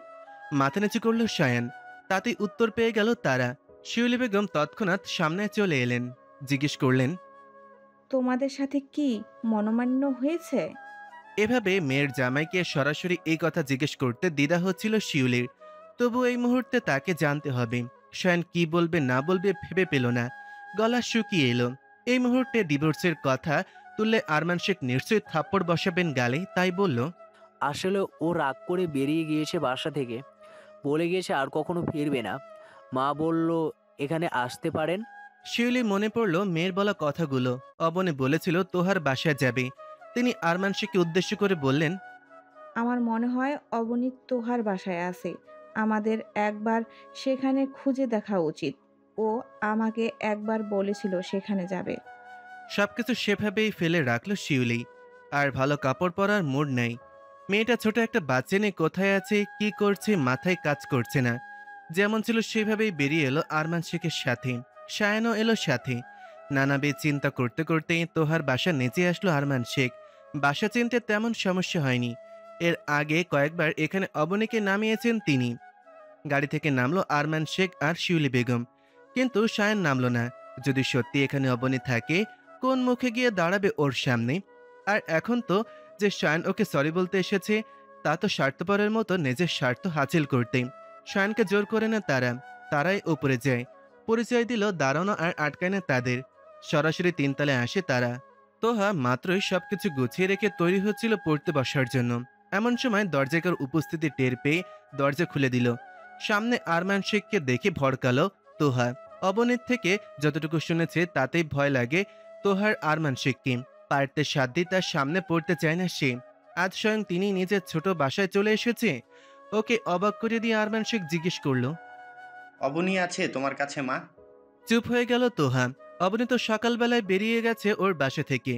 [SPEAKER 1] মাথা নিচু করল সায়ন। তাতেই উত্তর পেয়ে গেল তারা। শিউলি বেগম তৎক্ষণাৎ সামনে চলে এলেন। জিজ্ঞেস করলেন,
[SPEAKER 8] তোমাদের সাথে কি মনোমান্য হয়েছে?
[SPEAKER 1] এভাবে মেয়ের জামাইকে সরাসরি এই কথা জিজ্ঞেস করতে দ্বিধা হচ্ছিল শিউলির। তবু এই মুহূর্তে তাকে জানতে হবে। শায়ন কি বলবে না বলবে ভেবে পেল না। গলা শুকিয়ে এলো। এই মুহূর্তে ডিভোর্সের কথা তুললে আরমান শেখ নিশ্চয়ই থাপ্পড় বসাবেন গালে, তাই বলল,
[SPEAKER 3] আসলে ও রাগ করে বেরিয়ে গিয়েছে বাসা থেকে, বলে গিয়েছে আর কখনো ফিরবে না। মা বলল এখানে আসতে পারেন।
[SPEAKER 1] শিউলি মনে পড়ল মেয়ের বলা কথাগুলো। অবনে বলেছিল তোহার বাসায় যাবে। তিনি আরমান শেখকে উদ্দেশ্য করে বললেন,
[SPEAKER 8] আমার মনে হয় অবনী তোহার বাসায় আছে। আমাদের একবার সেখানে খুঁজে দেখা উচিত। ও আমাকে একবার বলেছিল সেখানে যাবে।
[SPEAKER 1] সবকিছু সেভাবেই ফেলে রাখলো শিউলি। আর ভালো কাপড় পরার মুড নাই। মেয়েটা ছোট একটা বাচ্চা নিয়ে কোথায় আছে কি করছে মাথায় কাজ করছে না। যেমন ছিল সেভাবেই বেরিয়ে এলো আরমান শেখের সাথে। সায়নও এলো সাথে। নানাবিধ চিন্তা করতে করতে তোহার বাসা নেচে আসলো আরমান শেখ। বাসা চিনতে তেমন সমস্যা হয়নি। এর আগে কয়েকবার এখানে অবনীকে নামিয়েছেন তিনি। গাড়ি থেকে নামলো আরমান শেখ আর শিউলি বেগম, কিন্তু সায়ন নামলো না। যদি সত্যি এখানে অবনী থাকে কোন মুখে গিয়ে দাঁড়াবে ওর সামনে। আর এখন তো যে শায়ান ওকে সরি বলতে এসেছে, তা তো স্বার্থপরের মতো নিজের স্বার্থ হাসিল করতে। শায়ানকে জোর করে না তারাই উপরে যায়। পরিচয় দিল দাঁড়ানো আর আটকায় না তাদের। সরাসরি 3 তলায় আসে তারা। তোহা মাত্রই সবকিছু গুছিয়ে রেখে তৈরি হচ্ছিল পড়তে বসার জন্য। এমন সময় দরজাকার উপস্থিতি টের পেয়ে দরজা খুলে দিল। সামনে আরমান শেখকে দেখে ভড়কালো তোহা। অবনীত থেকে যতটুকু শুনেছে তাতেই ভয় লাগে তোহার আরমান শেখকে। পারতে সাধ্যি তার সামনে পড়তে চায় না সে। আজ স্বয়ং তিনি নিজের ছোট বাসায় চলে এসেছে। ওকে অবাক করে দিয়ে আরমান শেখ জিজ্ঞেস করলো,
[SPEAKER 10] অবনী আছে তোমার কাছে মা?
[SPEAKER 1] চুপ হয়ে গেল তোহা। অবনী তো সকালবেলায় বেরিয়ে গেছে ওর বাসা থেকে।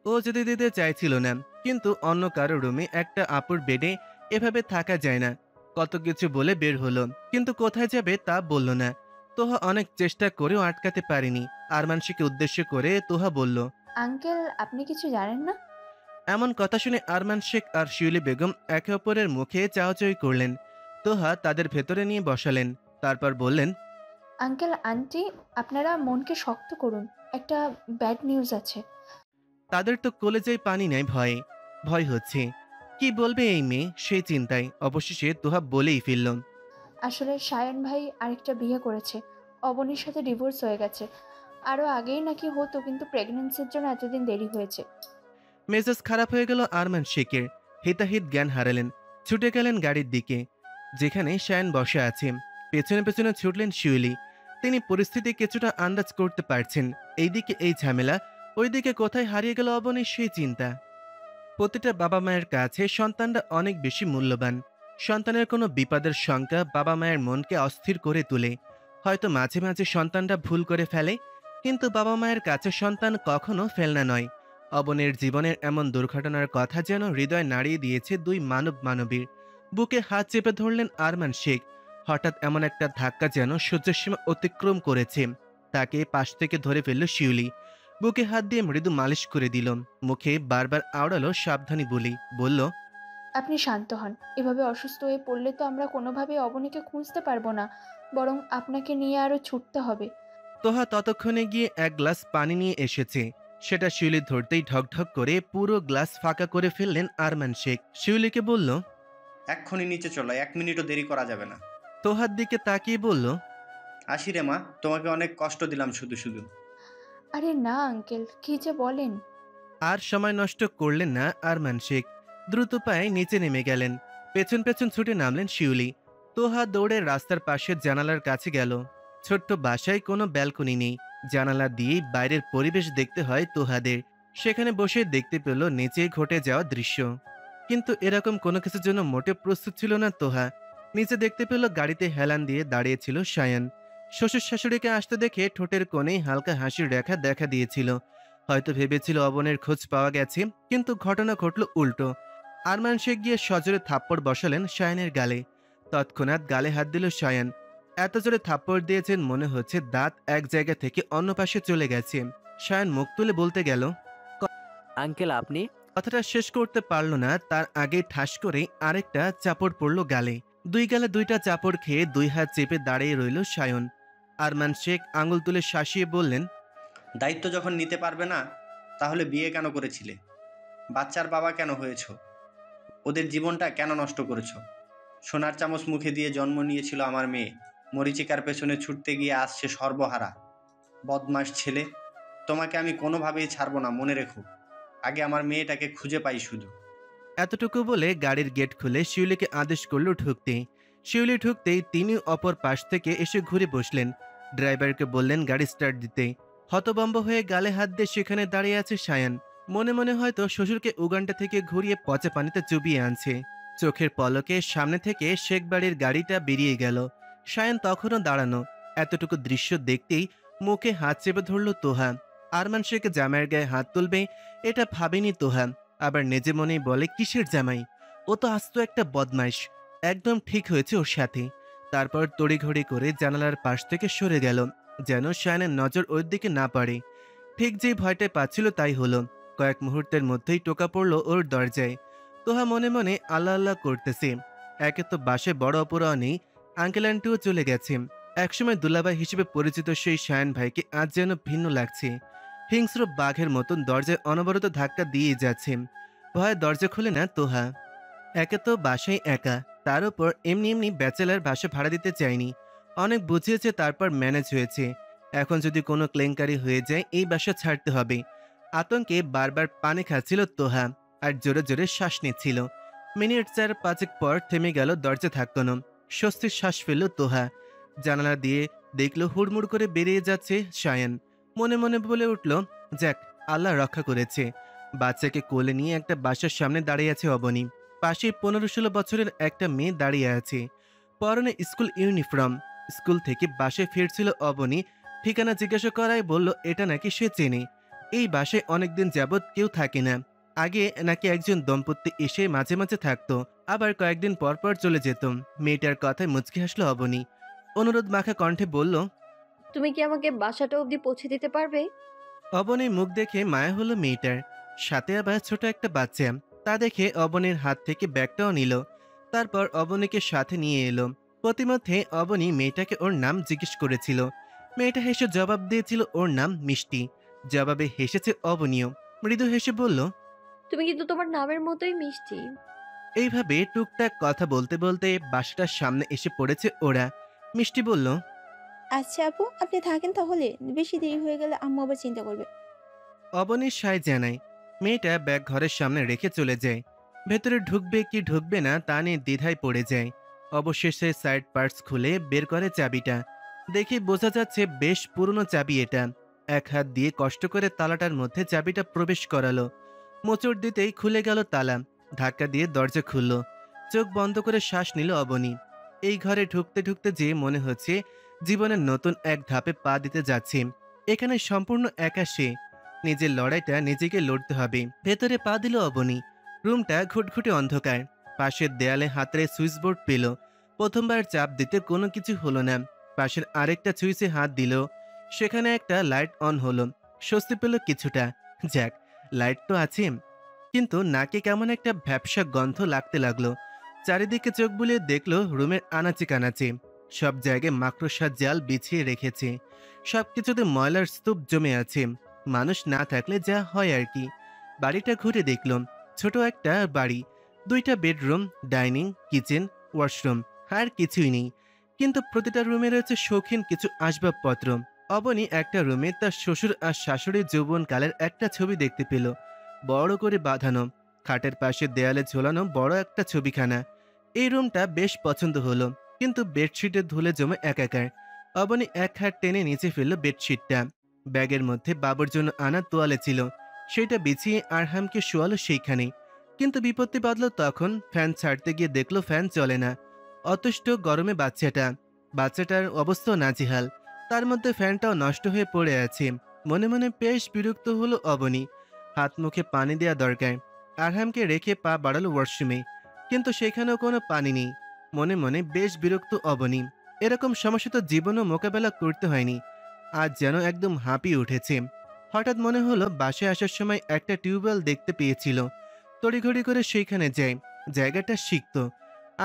[SPEAKER 1] ও যেতে দিতে চাইছিল না, কিন্তু অন্য কারো রুমে একটা আপুর বেডে এভাবে থাকা যায় না। কত কিছু বলে বের হলো, কিন্তু কোথায় যাবে তা বলল না। তোহা অনেক চেষ্টা করেও আটকাতে পারেনি। আরমান শেখকে উদ্দেশ্য করে তোহা বলল,
[SPEAKER 9] আঙ্কেল আপনি কিছু জানেন না?
[SPEAKER 1] এমন কথা শুনে আরমান শেখ আর শিউলি বেগম একে অপরের মুখে চাওয়াচাই করলেন। তোহা তাদের ভেতরে নিয়ে বসালেন। তারপর বললেন,
[SPEAKER 9] আঙ্কেল আন্টি আপনারা মনকে শক্ত করুন, একটা ব্যাড নিউজ আছে।
[SPEAKER 1] তাদের তো কলেজায় পানি নেই ভয়ে। ভয় হচ্ছে কি বলবে এই মেয়ে, সেই চিন্তায় অবশেষে তোহা বলেই ফেলল,
[SPEAKER 9] আসলে সায়ন ভাই আরেকটা বিয়ে করেছে, অবনীর সাথে ডিভোর্স হয়ে গেছে। আরও আগেই নাকি হতো, কিন্তু প্রেগনেন্সির জন্য এতদিন দেরি হয়েছে।
[SPEAKER 1] মেজাজ খারাপ হয়ে গেল আরমান শেখের। হিতাহিত জ্ঞান হারালেন। ছুটে গেলেন গাড়ির দিকে, যেখানে শায়ান বসে আছে। পেছনে পেছনে ছুটলেন শিউলি। তিনি পরিস্থিতি কিছুটা আন্দাজ করতে পারছেন। এইদিকে এই ঝামেলা, ওইদিকে কোথায় হারিয়ে গেল অবনীর সেই চিন্তা। প্রতিটা বাবা মায়ের কাছে সন্তানরা অনেক বেশি মূল্যবান। সন্তানের কোনো বিপদের শঙ্কা বাবা মায়ের মনকে অস্থির করে তোলে। হয়তো মাঝে মাঝে সন্তানরা ভুল করে ফেলে, কিন্তু বাবা মায়ের কাছে সন্তান কখনো ফেলনা নয়। অবনের জীবনের এমন দুর্ঘটনার কথা যেন হৃদয় নাড়িয়ে দিয়েছে দুই মানবীর। বুকে হাত চেপে ধরলেন আরমান শেখ। হঠাৎ এমন একটা ধাক্কা যেন সহ্যসীমা অতিক্রম করেছে। তাকে পাশ থেকে ধরে ফেলল শিউলি। বুকে হাত দিয়ে মৃদু মালিশ করে দিল। মুখে বারবার আওড়ালো সাবধানী বলল,
[SPEAKER 9] আপনি শান্ত হন। এভাবে অসুস্থ হয়ে পড়লে তো আমরা কোনোভাবেই অবনীকে খুঁজতে পারবো না, বরং আপনাকে নিয়ে আরও ছুটতে হবে।
[SPEAKER 1] তোহা ততক্ষণে গিয়ে এক গ্লাস পানি নিয়ে এসেছে। সেটা শিউলি ধরতেই ঢকঢক করে পুরো গ্লাস ফাঁকা করে ফেললেন আরমান শেখ। শিউলিকে বলল,
[SPEAKER 10] এক্ষুনি নিচে চলো, 1 মিনিটও দেরি করা যাবে না।
[SPEAKER 1] তোহার দিকে তাকিয়ে বলল,
[SPEAKER 10] আসি রে মা, তোমাকে অনেক কষ্ট দিলাম শুধু শুধু।
[SPEAKER 9] আরে না আঙ্কেল, কি যে বলেন।
[SPEAKER 1] আর সময় নষ্ট করলেন না আরমান শেখ। দ্রুত পায়ে নিচে নেমে গেলেন। পেছন পেছন ছুটে নামলেন শিউলি। তোহা দৌড়ে রাস্তার পাশের জানালার কাছে গেল। ছোট্ট বাসায় কোনো ব্যালকনি নেই। জানালা দিয়েই বাইরের পরিবেশ দেখতে হয় তোহাদের। সেখানে বসে দেখতে পেল নিচে ঘটে যাওয়া দৃশ্য। কিন্তু এরকম কোনো কিছুর জন্য মোটে প্রস্তুত ছিল না তোহা। নিচে দেখতে পেল গাড়িতে হেলান দিয়ে দাঁড়িয়েছিল শায়ান। শ্বশুর শাশুড়িকে আসতে দেখে ঠোঁটের কোণেই হালকা হাসির রেখা দেখা দিয়েছিল। হয়তো ভেবেছিল অবনের খোঁজ পাওয়া গেছে, কিন্তু ঘটনা ঘটল উল্টো। আরমান শেখ গিয়ে সজোরে থাপ্পড় বসালেন শায়ানের গালে। তৎক্ষণাৎ গালে হাত দিল শায়ান। এত জোরে থাপ্পড় দিয়েছেন মনে হচ্ছে দাঁত এক জায়গা থেকে অন্য পাশে চলে গেছে। শায়ান মুখ তুলে বলতে গেল,
[SPEAKER 3] আঙ্কেল আপনি?
[SPEAKER 1] কথাটা শেষ করতে পারল না, তার আগে ঠাস করে আরেকটা চাপড় পড়ল গালে। দুই গালে দুইটা চাপড় খেয়ে 2 হাত চেপে দাঁড়িয়ে রইল শায়ন। আরমান শেখ আঙুল তুলে শাসিয়ে বললেন,
[SPEAKER 10] দায়িত্ব যখন নিতে পারবে না, তাহলে বিয়ে কেন করেছিলে? বাচ্চার বাবা কেন হয়েছ? ওদের জীবনটা কেন নষ্ট করেছ? সোনার চামচ মুখে দিয়ে জন্ম নিয়েছিল আমার মেয়ে। মরিচিকার পেছনে ছুটতে গিয়ে আসছে সর্বহারা বদমাস ছেলে। তোমাকে আমি কোনোভাবেই ছাড়বো না, মনে রেখো। আগে আমার মেয়েটাকে খুঁজে পাই শুধু।
[SPEAKER 1] এতটুকু বলে গাড়ির গেট খুলে শিউলিকে আদেশ করল ঢুকতে। শিউলি ঢুকতেই তিনি অপর পাশ থেকে এসে ঘুরে বসলেন। ড্রাইভারকে বললেন গাড়ি স্টার্ট দিতে। হতবম্ব হয়ে গালে হাত দিয়ে সেখানে দাঁড়িয়ে আছে শায়ান। মনে মনে হয়তো শ্বশুরকে উগানটা থেকে ঘুরিয়ে পচা পানিতে চুবিয়ে আনছে। চোখের পলকে সামনে থেকে শেখ বাড়ির গাড়িটা বেরিয়ে গেল। শায়ান তখনও দাঁড়ানো। এতটুকু দৃশ্য দেখতেই মুখে হাত চেপে ধরল তোহা। আরমান শেখ জামাইয়ের গায়ে হাত তুলবে এটা ভাবেনি তোহা। আবার নিজে মনেই বলে, কিসের জামাই? ও তো আস্ত একটা বদমাইশ। একদম ঠিক হয়েছে ওর সাথে। তারপর তড়িঘড়ি করে জানালার পাশ থেকে সরে গেল, যেন শায়ানের নজর ওর দিকে না পড়ে। ঠিক যেই ভয়টা পাচ্ছিল তাই হলো। কয়েক মুহূর্তের মধ্যেই টোকা পড়ল ওর দরজায়। তোহা মনে মনে আল্লাহ আল্লাহ করতেছে। একে তো বাসে বড় অপরাহ নেই, আঙ্কেল আন্টিও চলে গেছে। একসময় দুলাভাই হিসেবে পরিচিত সেই শায়ান ভাইকে আজ যেন ভিন্ন লাগছে। হিংস্র বাঘের মতন দরজায় অনবরত ধাক্কা দিয়ে যাচ্ছে। ভয়ে দরজা খুলে না তোহা। একে তো বাসায় একা, তার উপর এমনি এমনি ব্যাচেলার বাসা ভাড়া দিতে চায়নি। অনেক বুঝিয়েছে, তারপর ম্যানেজ হয়েছে। এখন যদি কোনো কেলেঙ্কারি হয়ে যায় এই বাসা ছাড়তে হবে। আতঙ্কে বারবার পানি খাচ্ছিল তোহা আর জোরে জোরে শ্বাস নিচ্ছিল। মিনিট 4-5 পর থেমে গেল দরজা ধাক্কানো। স্বস্তির শ্বাস ফেলল তোহা। জানালা দিয়ে দেখলো হুড়মুড় করে বেরিয়ে যাচ্ছে সায়ান। মনে মনে বলে উঠল, যাক, আল্লাহ রক্ষা করেছে। বাচ্চাকে কোলে নিয়ে একটা বাসার সামনে দাঁড়িয়ে আছে অবনী। পাশে 15-16 বছরের একটা মেয়ে দাঁড়িয়ে আছে, পরনে স্কুল ইউনিফর্ম। স্কুল থেকে বাসায় ফিরছিল অবনী। ঠিকানা জিজ্ঞাসা করায় বলল এটা নাকি সে চেনে। এই বাসায় অনেকদিন যাবৎ কেউ থাকে না। আগে নাকি একজন দম্পতি এসে মাঝে মাঝে থাকতো, আবার কয়েকদিন পর পর চলে যেত। মেয়েটার কথায় মুচকি হাসলো অবনী। অনুরোধ মাখা কণ্ঠে বলল,
[SPEAKER 2] তুমি কি আমাকে বাসাটা অবধি পৌঁছে দিতে পারবে?
[SPEAKER 1] অবনীর মুখ দেখে মায়া হলো মেয়েটার। সাথে আবার ছোট একটা বাচ্চা। তা দেখে অবনীর হাত থেকে ব্যাগটাও নিল। তারপর অবনীকে সাথে নিয়ে এলো। প্রতিমধ্যে অবনী মেয়েটাকে ওর নাম জিজ্ঞেস করেছিল। মেয়েটা হেসে জবাব দিয়েছিল ওর নাম মিষ্টি। জবাবে হেসেছে অবনীও। মৃদু হেসে বলল,
[SPEAKER 2] তুমি কিন্তু তোমার নামের মতোই মিষ্টি।
[SPEAKER 1] এইভাবে টুকটাক কথা বলতে বলতে বাসাটার সামনে এসে পড়েছে ওরা। মিষ্টি বলল,
[SPEAKER 12] আচ্ছা আপু, আপনি থাকেন তাহলে, বেশি দেরি হয়ে গেলে আম্মু আবার চিন্তা করবে।
[SPEAKER 1] অবনীর সায় জানায়। মেয়েটা ব্যাগ ঘরের সামনে রেখে চলে যায়। ভেতরে ঢুকবে কি ঢুকবে না তা নিয়ে দ্বিধায় পড়ে যায়। অবশেষে সাইড পার্টস খুলে বের করে চাবিটা। দেখে বোঝা যাচ্ছে বেশ পুরনো চাবি এটা। এক হাত দিয়ে কষ্ট করে তালাটার মধ্যে চাবিটা প্রবেশ করালো। মোচড় দিতেই খুলে গেল তালা। ধাক্কা দিয়ে দরজা খুলল। চোখ বন্ধ করে শ্বাস নিল অবনী। এই ঘরে ঢুকতে ঢুকতে যে মনে হচ্ছে জীবনের নতুন এক ধাপে পা দিতে যাচ্ছে। এখানে সম্পূর্ণ একা সে। নিজের লড়াইটা নিজেকে লড়তে হবে। ভেতরে পা দিল অবনী। রুমটা ঘুটঘুটে অন্ধকার। পাশের দেয়ালে হাতের সুইচবোর্ড পেল। প্রথমবার চাপ দিতে কোনো কিছু হলো না। পাশের আরেকটা সুইচে হাত দিল। সেখানে একটা লাইট অন হলো। স্বস্তি পেল কিছুটা। যাক, লাইট তো আছে। কিন্তু নাকে কেমন একটা ভ্যাপসা গন্ধ লাগতে লাগলো। চারিদিকে চোখ বুলিয়ে দেখলো রুমের আনাচে কানাচে সব জায়গায় মাকড়সার জাল বিছিয়ে রেখেছে। সবকিছুতে ময়লার স্তূপ জমে আছে। মানুষ না থাকলে যা হয় আর কি। বাড়িটা ঘুরে দেখল ছোট একটা বাড়ি। 2টা বেডরুম, ডাইনিং, কিচেন, ওয়াশরুম, আর কিছুই নেই। কিন্তু প্রতিটা রুমে রয়েছে শৌখিন কিছু আসবাবপত্র। অবনী একটা রুমে তার শ্বশুর আর শাশুড়ির যৌবনকালের একটা ছবি দেখতে পেল, বড় করে বাঁধানো। খাটের পাশে দেয়ালে ঝোলানো বড় একটা ছবিখানা। এই রুমটা বেশ পছন্দ হলো, কিন্তু বেডশিটের ধুলে জমে একাকার। অবনী এক হাত টেনে নিচে ফেলল বেডশিটটা। ব্যাগের মধ্যে বাবুর জন্য আনা তোয়ালে ছিল, সেটা বিছিয়ে আরহামকে শোয়ালো সেইখানে। কিন্তু বিপত্তি বাঁধল তখন। ফ্যান ছাড়তে গিয়ে দেখলো ফ্যান চলে না। অতুষ্ট গরমে বাচ্চাটার অবস্থা নাজেহাল। তার মধ্যে ফ্যানটাও নষ্ট হয়ে পড়ে আছে। মনে মনে বেশ বিরক্ত হলো অবনী। হাত মুখে পানি দেওয়া দরকার। আরহামকে রেখে পা বাড়ালো ওয়াশরুমে, কিন্তু সেখানেও কোনো পানি নেই। মনে মনে বেশ বিরক্ত অবনী। এরকম সমস্যা তো জীবনও মোকাবেলা করতে হয়নি। আজ যেন একদম হাঁপিয়ে উঠেছে। হঠাৎ মনে হলো বাসায় আসার সময় একটা টিউবওয়েল দেখতে পেয়েছিল। তড়িঘড়ি করে সেইখানে যায়। জায়গাটা সিক্ত।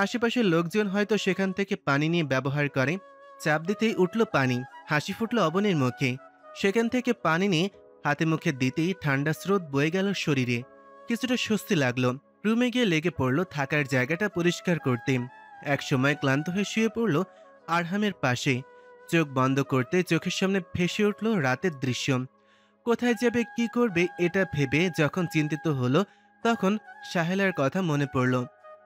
[SPEAKER 1] আশেপাশের লোকজন হয়তো সেখান থেকে পানি নিয়ে ব্যবহার করে। চাপ দিতেই উঠল পানি। হাসি ফুটল অবনীর মুখে। সেখান থেকে পানি নিয়ে হাতে মুখে দিতেই ঠান্ডা স্রোত বয়ে গেল শরীরে। কিছুটা স্বস্তি লাগলো। রুমে গিয়ে লেগে পড়ল থাকার জায়গাটা পরিষ্কার করতে। একসময় ক্লান্ত হয়ে শুয়ে পড়ল আরহামের পাশে। চোখ বন্ধ করতে চোখের সামনে ভেসে উঠল রাতের দৃশ্য। কোথায় যাবে, কি করবে, এটা ভেবে যখন চিন্তিত হলো তখন সাহেলার কথা মনে পড়ল।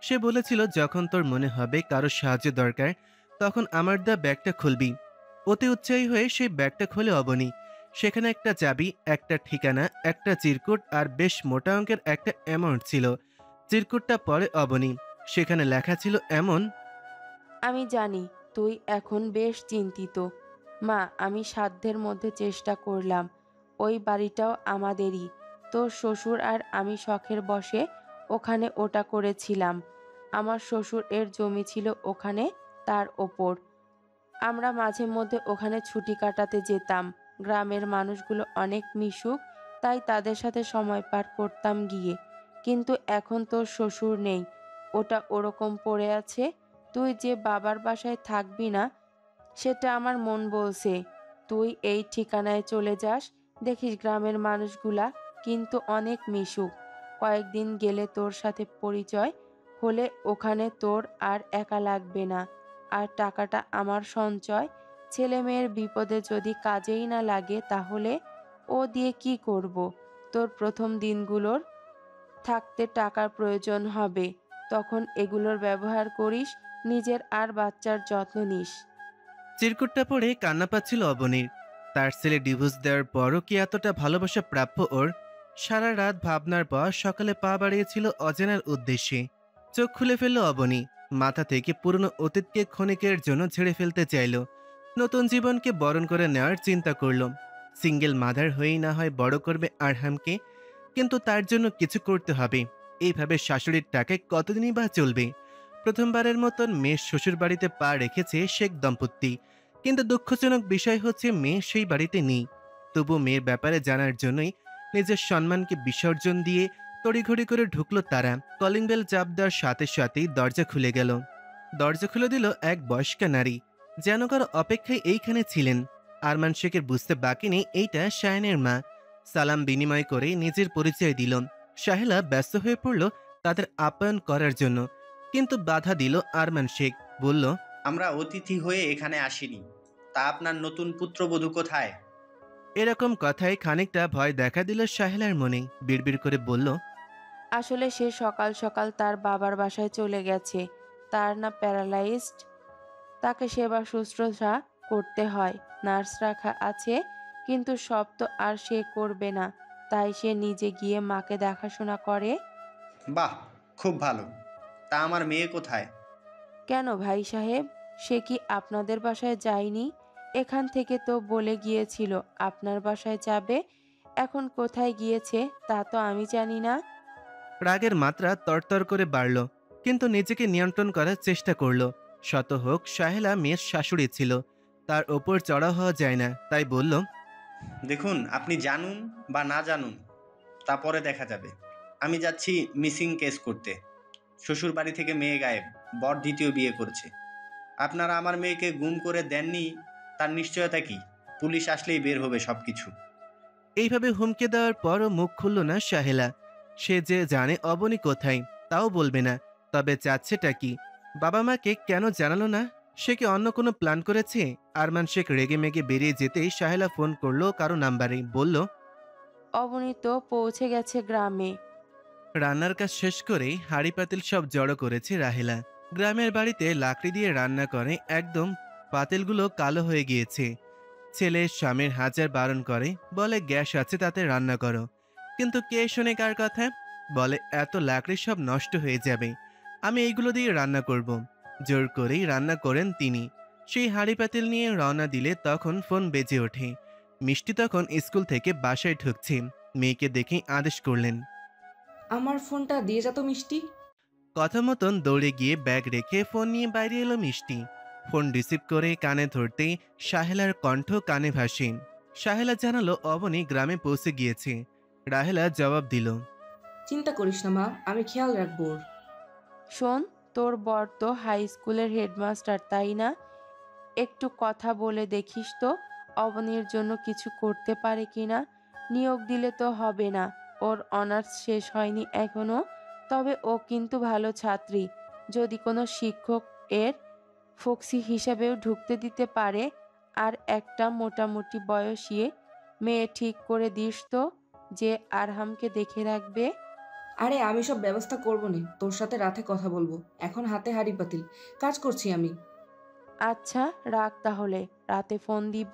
[SPEAKER 1] সে বলেছিল, যখন তোর মনে হবে কারো সাহায্য দরকার তখন আমার দেয়া ব্যাগটা খুলবি। অতি উৎসাহী হয়ে সেই ব্যাগটা খোলে অবনী। সেখানে একটা চাবি, একটা ঠিকানা, একটা চিরকুট আর বেশ মোটা অঙ্কের একটা অ্যামাউন্ট ছিল। চিরকুটটা পরে অবনী। সেখানে লেখা ছিল এমন,
[SPEAKER 5] আমি জানি তুই এখন বেশ চিন্তিত মা। আমি সাধ্যের মধ্যে চেষ্টা করলাম। ওই বাড়িটাও আমাদেরই। তোর শ্বশুর আর আমি শখের বশে ওখানে ওটা করেছিলাম। আমার শ্বশুর এর জমি ছিল ওখানে, তার ওপর। আমরা মাঝে মধ্যে ওখানে ছুটি কাটাতে যেতাম। গ্রামের মানুষগুলো অনেক মিশুক, তাই তাদের সাথে সময় পার করতাম গিয়ে। কিন্তু এখন তোর শ্বশুর নেই, ওটা ওরকম পড়ে আছে। তুই যে বাবার বাসায় থাকবি না সেটা আমার মন বলছে। তুই এই ঠিকানায় চলে যাস, দেখিস গ্রামের মানুষগুলা কিন্তু অনেক মিশুক। কয়েকদিন গেলে তোর সাথে পরিচয় হলে ওখানে তোর আর একা লাগবে না। আর টাকাটা আমার সঞ্চয়, ছেলে মেয়ের বিপদে যদি কাজেই না লাগে তাহলে ও দিয়ে কি করব? তোর প্রথম দিনগুলোর থাকতে টাকার প্রয়োজন হবে, তখন এগুলোর ব্যবহার করিস, নিজের আর বাচ্চার যত্ন নিস।
[SPEAKER 1] চিরকুটটা পড়ে কান্না পাচ্ছিল অবনীর। তার ছেলে ডিভোর্স দেওয়ার পরও কি এতটা ভালোবাসা প্রাপ্য ওর? সারা রাত ভাবনার পর সকালে পা বাড়িয়েছিল অজানার উদ্দেশ্যে। চোখ খুলে ফেলল অবনী। মাথা থেকে পুরনো অতীতকে ক্ষণিকের জন্য ঝেড়ে ফেলতে চাইল। নতুন জীবনকে বরণ করে নেওয়ার চিন্তা করল। সিঙ্গেল মাদার হয়েই না হয় বড় করবে আরহামকে, কিন্তু তার জন্য কিছু করতে হবে। এইভাবে শাশুড়ির টাকায় কতদিনই বা চলবে? প্রথমবারের মতন মেয়ের শ্বশুর বাড়িতে পা রেখেছে শেখ দম্পতি, কিন্তু দুঃখজনক বিষয় হচ্ছে মেয়ে সেই বাড়িতে নেই। তবু মেয়ের ব্যাপারে জানার জন্যই নিজের সম্মানকে বিসর্জন দিয়ে তড়িঘড়ি করে ঢুকলো তারা। কলিং বেল চাপ দেওয়ার সাথে সাথেই দরজা খুলে গেল। দরজা খুলে দিল এক বয়স্কা নারী, যেন কারো অপেক্ষায় এইখানে ছিলেন। আরমান শেখের বুঝতে বাকি নেই এইটা শায়নের মা। সালাম বিনিময় করে নিজের পরিচয় দিল। শাহেলা ব্যস্ত হয়ে পড়ল তাদের আপ্যায়ন করার জন্য, কিন্তু বাধা দিল আরমান শেখ। বলল,
[SPEAKER 10] আমরা অতিথি হয়ে এখানে আসিনি। তা আপনার নতুন পুত্রবধূ কোথায়?
[SPEAKER 1] এরকম কথায় খানিকটা ভয় দেখা দিল শাহেলার মনে। বিড়বিড় করে বলল,
[SPEAKER 5] আসলে সে সকাল সকাল তার বাবার বাসায় চলে গেছে। তার না প্যারালাইজড, তাকে সেবা শুশ্রূষা করতে হয়। নার্স রাখা আছে, কিন্তু সব তো আর সে করবে না, তাই সে নিজে গিয়ে মাকে দেখাশোনা করে।
[SPEAKER 10] বাহ, খুব ভালো। তা আমার মেয়ে কোথায়?
[SPEAKER 5] কেন ভাই সাহেব, সে কি আপনাদের বাসায় যায়নি? এখান থেকে তো বলে গিয়েছিল আপনার বাসায় যাবে। এখন কোথায় গিয়েছে তা তো আমি জানি না।
[SPEAKER 1] রাগের মাত্রা তরতর করে বাড়ল, কিন্তু নিজেকে নিয়ন্ত্রণ করার চেষ্টা করল। শত হোক শাহেলা মেয়ের শাশুড়ি ছিল, তার ওপর চড়া হওয়া যায় না। তাই বলল,
[SPEAKER 10] দেখুন, আপনি জানুন বা না জানুন তা পরে দেখা যাবে। আমি যাচ্ছি মিসিং কেস করতে। শ্বশুর বাড়ি থেকে মেয়ে গায়েব, বর দ্বিতীয় বিয়ে করেছে। আপনারা আমার মেয়েকে গুম করে দেননি, তার নিশ্চয়তা কি? পুলিশ আসলেই বের হবে সবকিছু।
[SPEAKER 1] এইভাবে হুমকে দেওয়ার পরও মুখ খুলল না শাহেলা। সে যে জানে অবনী কোথায় তাও বলবে না, তবে চাচ্ছেটা কি? বাবা মাকে কেন জানালো না? সে কি অন্য কোনো প্ল্যান করেছে? আরমান শেখ রেগে মেগে বেরিয়ে যেতেই শাহেলা ফোন করলো কারো নাম্বারে। বলল,
[SPEAKER 5] অবনী তো পৌঁছে গেছে গ্রামে।
[SPEAKER 1] রান্নার কাজ শেষ করেই হাঁড়ি পাতিল সব জড়ো করেছে রাহেলা। গ্রামের বাড়িতে লাকড়ি দিয়ে রান্না করে একদম পাতিলগুলো কালো হয়ে গিয়েছে। ছেলে স্বামীর হাজার বারণ করে, বলে গ্যাস আছে তাতে রান্না করো, কিন্তু কে শোনে কার কথা? বলে এত লাকড়ি সব নষ্ট হয়ে যাবে, আমি এইগুলো দিয়ে রান্না করব। জোর করেই রান্না করেন তিনি। সেই হাঁড়ি পাতিল নিয়ে রওনা দিলে তখন ফোন বেজে ওঠে। মিষ্টি তখন স্কুল থেকে বাসায় ঢুকছে। মেয়েকে দেখেই আদেশ করলেন,
[SPEAKER 13] আমার ফোনটা দিয়ে যা তো মিষ্টি।
[SPEAKER 1] কথা মতন দৌড়ে গিয়ে ব্যাগ রেখে ফোন নিয়ে বাইরে এলো মিষ্টি। ফোন রিসিভ করে কানে ধরতেই শাহেলার কণ্ঠ কানে ভাসে। শাহেলা জানালো অবনী গ্রামে পৌঁছে গিয়েছে। রাহেলা জবাব দিল,
[SPEAKER 13] চিন্তা করিস না মা, আমি খেয়াল রাখবো ওর।
[SPEAKER 5] শোন, তোর বর তো হাই স্কুলের হেডমাস্টার, তাই না? একটু কথা বলে দেখিস তো অবনীর জন্য কিছু করতে পারে কিনা। নিয়োগ দিলে তো হবে না, ওর অনার্স শেষ হয়নি এখনো। তবে ও কিন্তু ভালো ছাত্রী, যদি কোনো শিক্ষক এর ফক্সি হিসাবেও ঢুকতে দিতে পারে। আর একটা মোটামুটি বয়সী মেয়ে ঠিক করে দিস তো, যে আরহামকে দেখে রাখবে।
[SPEAKER 13] আরে আমি সব ব্যবস্থা করবো নে, তোর সাথে রাতে কথা বলবো। এখন হাতে হাঁড়ি পাতিল, কাজ করছি আমি।
[SPEAKER 5] আচ্ছা রাখ তাহলে, রাতে ফোন দিব।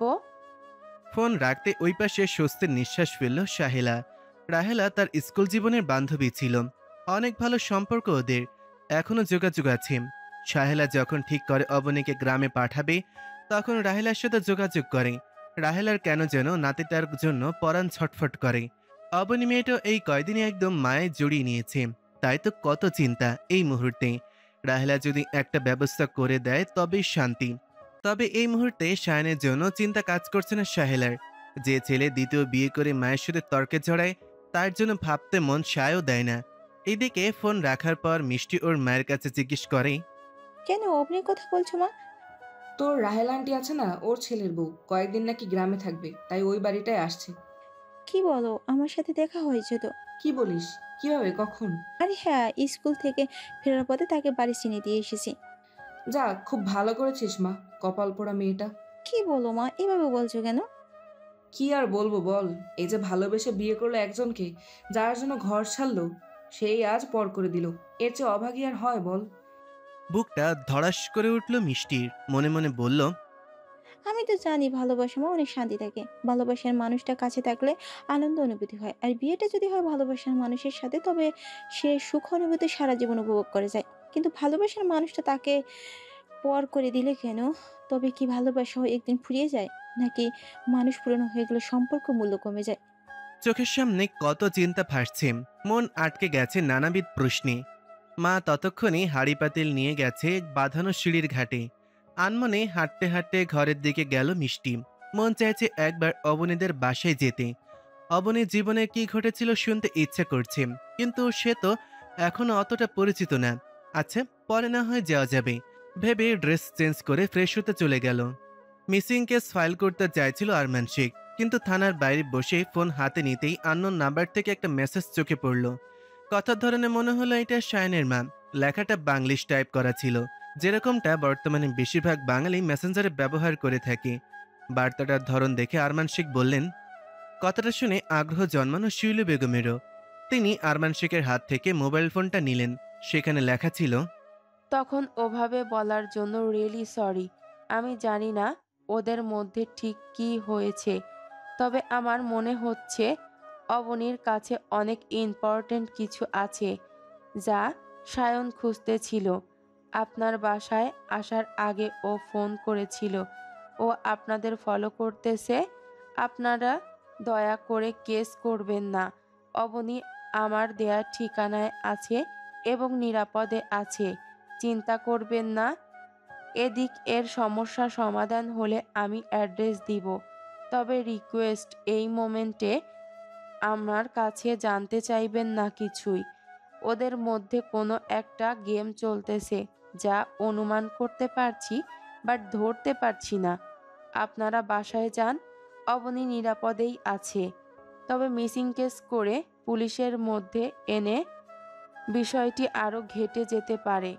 [SPEAKER 1] ফোন রাখতে ওই পাশে স্বস্তির নিঃশ্বাস ফেলল শাহেলা। রাহেলা তার স্কুল জীবনের বান্ধবী ছিল, অনেক ভালো সম্পর্ক ওদের, এখনো যোগাযোগ আছে। শাহেলা যখন ঠিক করে অবনীকে গ্রামে পাঠাবে, তখন রাহেলার সাথে যোগাযোগ করে। রাহেলার কেন যেন নাতিটার জন্য পরাণ ছটফট করে। অবনী মেয়েটাও এই কয়দিনে একদম মায়ে জড়িয়ে নিয়েছে, তাই তো কত চিন্তা এই মুহূর্তে। রাহেলা যদি একটা ব্যবস্থা করে দেয় তবেই শান্তি। তবে এই মুহূর্তে শায়নের জন্য চিন্তা কাজ করছে না শাহেলার। যে ছেলে দ্বিতীয় বিয়ে করে মায়ের সাথে তর্কে জড়ায়, তার জন্য ভাবতে মন সায়ও দেয় না। এদিকে ফোন রাখার পর মিষ্টি ওর মায়ের কাছে জিজ্ঞেস করে,
[SPEAKER 12] কেন অবনীর কথা বলছো মা?
[SPEAKER 13] তোর রাহেল আন্টি আছে না, ওর ছেলের বউ কয়েকদিন নাকি গ্রামে থাকবে, তাই ওই বাড়িটায় আসছে।
[SPEAKER 12] কি বলো, আমার সাথে দেখা হয়েছে তো।
[SPEAKER 13] কি বলিস? কিভাবে, কখন?
[SPEAKER 12] আরে হ্যাঁ, স্কুল থেকে ফেরার পথে তাকে বাড়ি চিনে দিয়ে এসেছি।
[SPEAKER 13] যা, খুব ভালো করেছিস মা, কপাল পোড়া মেয়েটা।
[SPEAKER 12] কি বলো মা, এভাবে বলছো কেন?
[SPEAKER 13] কি আর বলবো বল, এই যে ভালোবেসে বিয়ে করলো একজনকে, যার জন্য ঘর ছাড়লো, সেই আজ পর করে দিল। এর চেয়ে অভাগী আর হয় বল?
[SPEAKER 1] বুকটা ধড়াস করে উঠল মিষ্টির, মনে মনে বলল,
[SPEAKER 12] আমি তো জানি ভালোবাসা মা অনেক শান্তি থাকে, ভালোবাসার মানুষটা কাছে থাকলে আনন্দ অনুভূতি হয়, আর বিয়েটা যদি হয় ভালোবাসার মানুষের সাথে তবে সে সুখ অনুভূতি সারা জীবন উপভোগ করে যায়। কিন্তু ভালোবাসার মানুষটা তাকে পর করে দিলে কেন? তবে কি ভালোবাসা একদিন ফুরিয়ে যায়, নাকি মানুষ পুরনো হয়ে গেলে সম্পর্ক মূল্য কমে যায়?
[SPEAKER 1] চোখের সামনে কত চিন্তা ভাসছে, মন আটকে গেছে নানাবিধ প্রশ্নে। মা ততক্ষণে হাঁড়ি পাতিল নিয়ে গেছে বাঁধানো সিঁড়ির ঘাটে। আনমনে হাঁটতে হাঁটতে ঘরের দিকে গেল মিষ্টি। মন চাইছে একবার অবনীদের বাসায় যেতে। অবনীর জীবনে কি ঘটেছিল শুনতে ইচ্ছে করছে, কিন্তু সে তো এখনো অতটা পরিচিত না। আচ্ছা, পরে না হয় যাওয়া যাবে ভেবে ড্রেস চেঞ্জ করে ফ্রেশ হতে চলে গেল। মিসিং কেস ফাইল করতে চাইছিল আরমান শেখ, কিন্তু থানার বাইরে বসে ফোন হাতে নিতেই আননোন নাম্বার থেকে একটা মেসেজ চোখে পড়ল। কথার ধরনে মনে হলো এটা শায়নের মা। লেখাটা বাংলিশ টাইপ করা ছিল, যেরকমটা বর্তমানে বেশিরভাগ বাঙালি মেসেঞ্জারে ব্যবহার করে থাকে। বার্তাটার ধরন দেখে আরমান শেখ বললেন। কথাটা শুনে আগ্রহ জন্মানো শিউলি বেগমেরও। তিনি আরমান শেখের হাত থেকে মোবাইল ফোনটা নিলেন। সেখানে লেখা ছিল,
[SPEAKER 5] তখন ওভাবে বলার জন্য রিয়েলি সরি। আমি জানি না ওদের মধ্যে ঠিক কী হয়েছে, তবে আমার মনে হচ্ছে অবনীর কাছে অনেক ইম্পর্ট্যান্ট কিছু আছে যা সায়ন খুঁজতেছিল। আপনার বাসায় আসার আগে ও ফোন করেছিল, ও আপনাদের ফলো করতেছে। আপনারা দয়া করে কেস করবেন না। অবনী আমার দেয়া ঠিকানায় আছে এবং নিরাপদে আছে, চিন্তা করবেন না। এদিক এর সমস্যা সমাধান হলে আমি অ্যাড্রেস দিব। তবে রিকোয়েস্ট, এই মোমেন্টে আমার কাছে জানতে চাইবেন না কিছুই। ওদের মধ্যে কোনো একটা গেম চলতেছে যা অনুমান করতে পারছি, বাট ধরতে পারছি না। আপনারা বাসায় যান, অবনী নিরাপদেই আছে। তবে মিসিং কেস করে পুলিশের মধ্যে এনে বিষয়টি আরও ঘেটে যেতে পারে।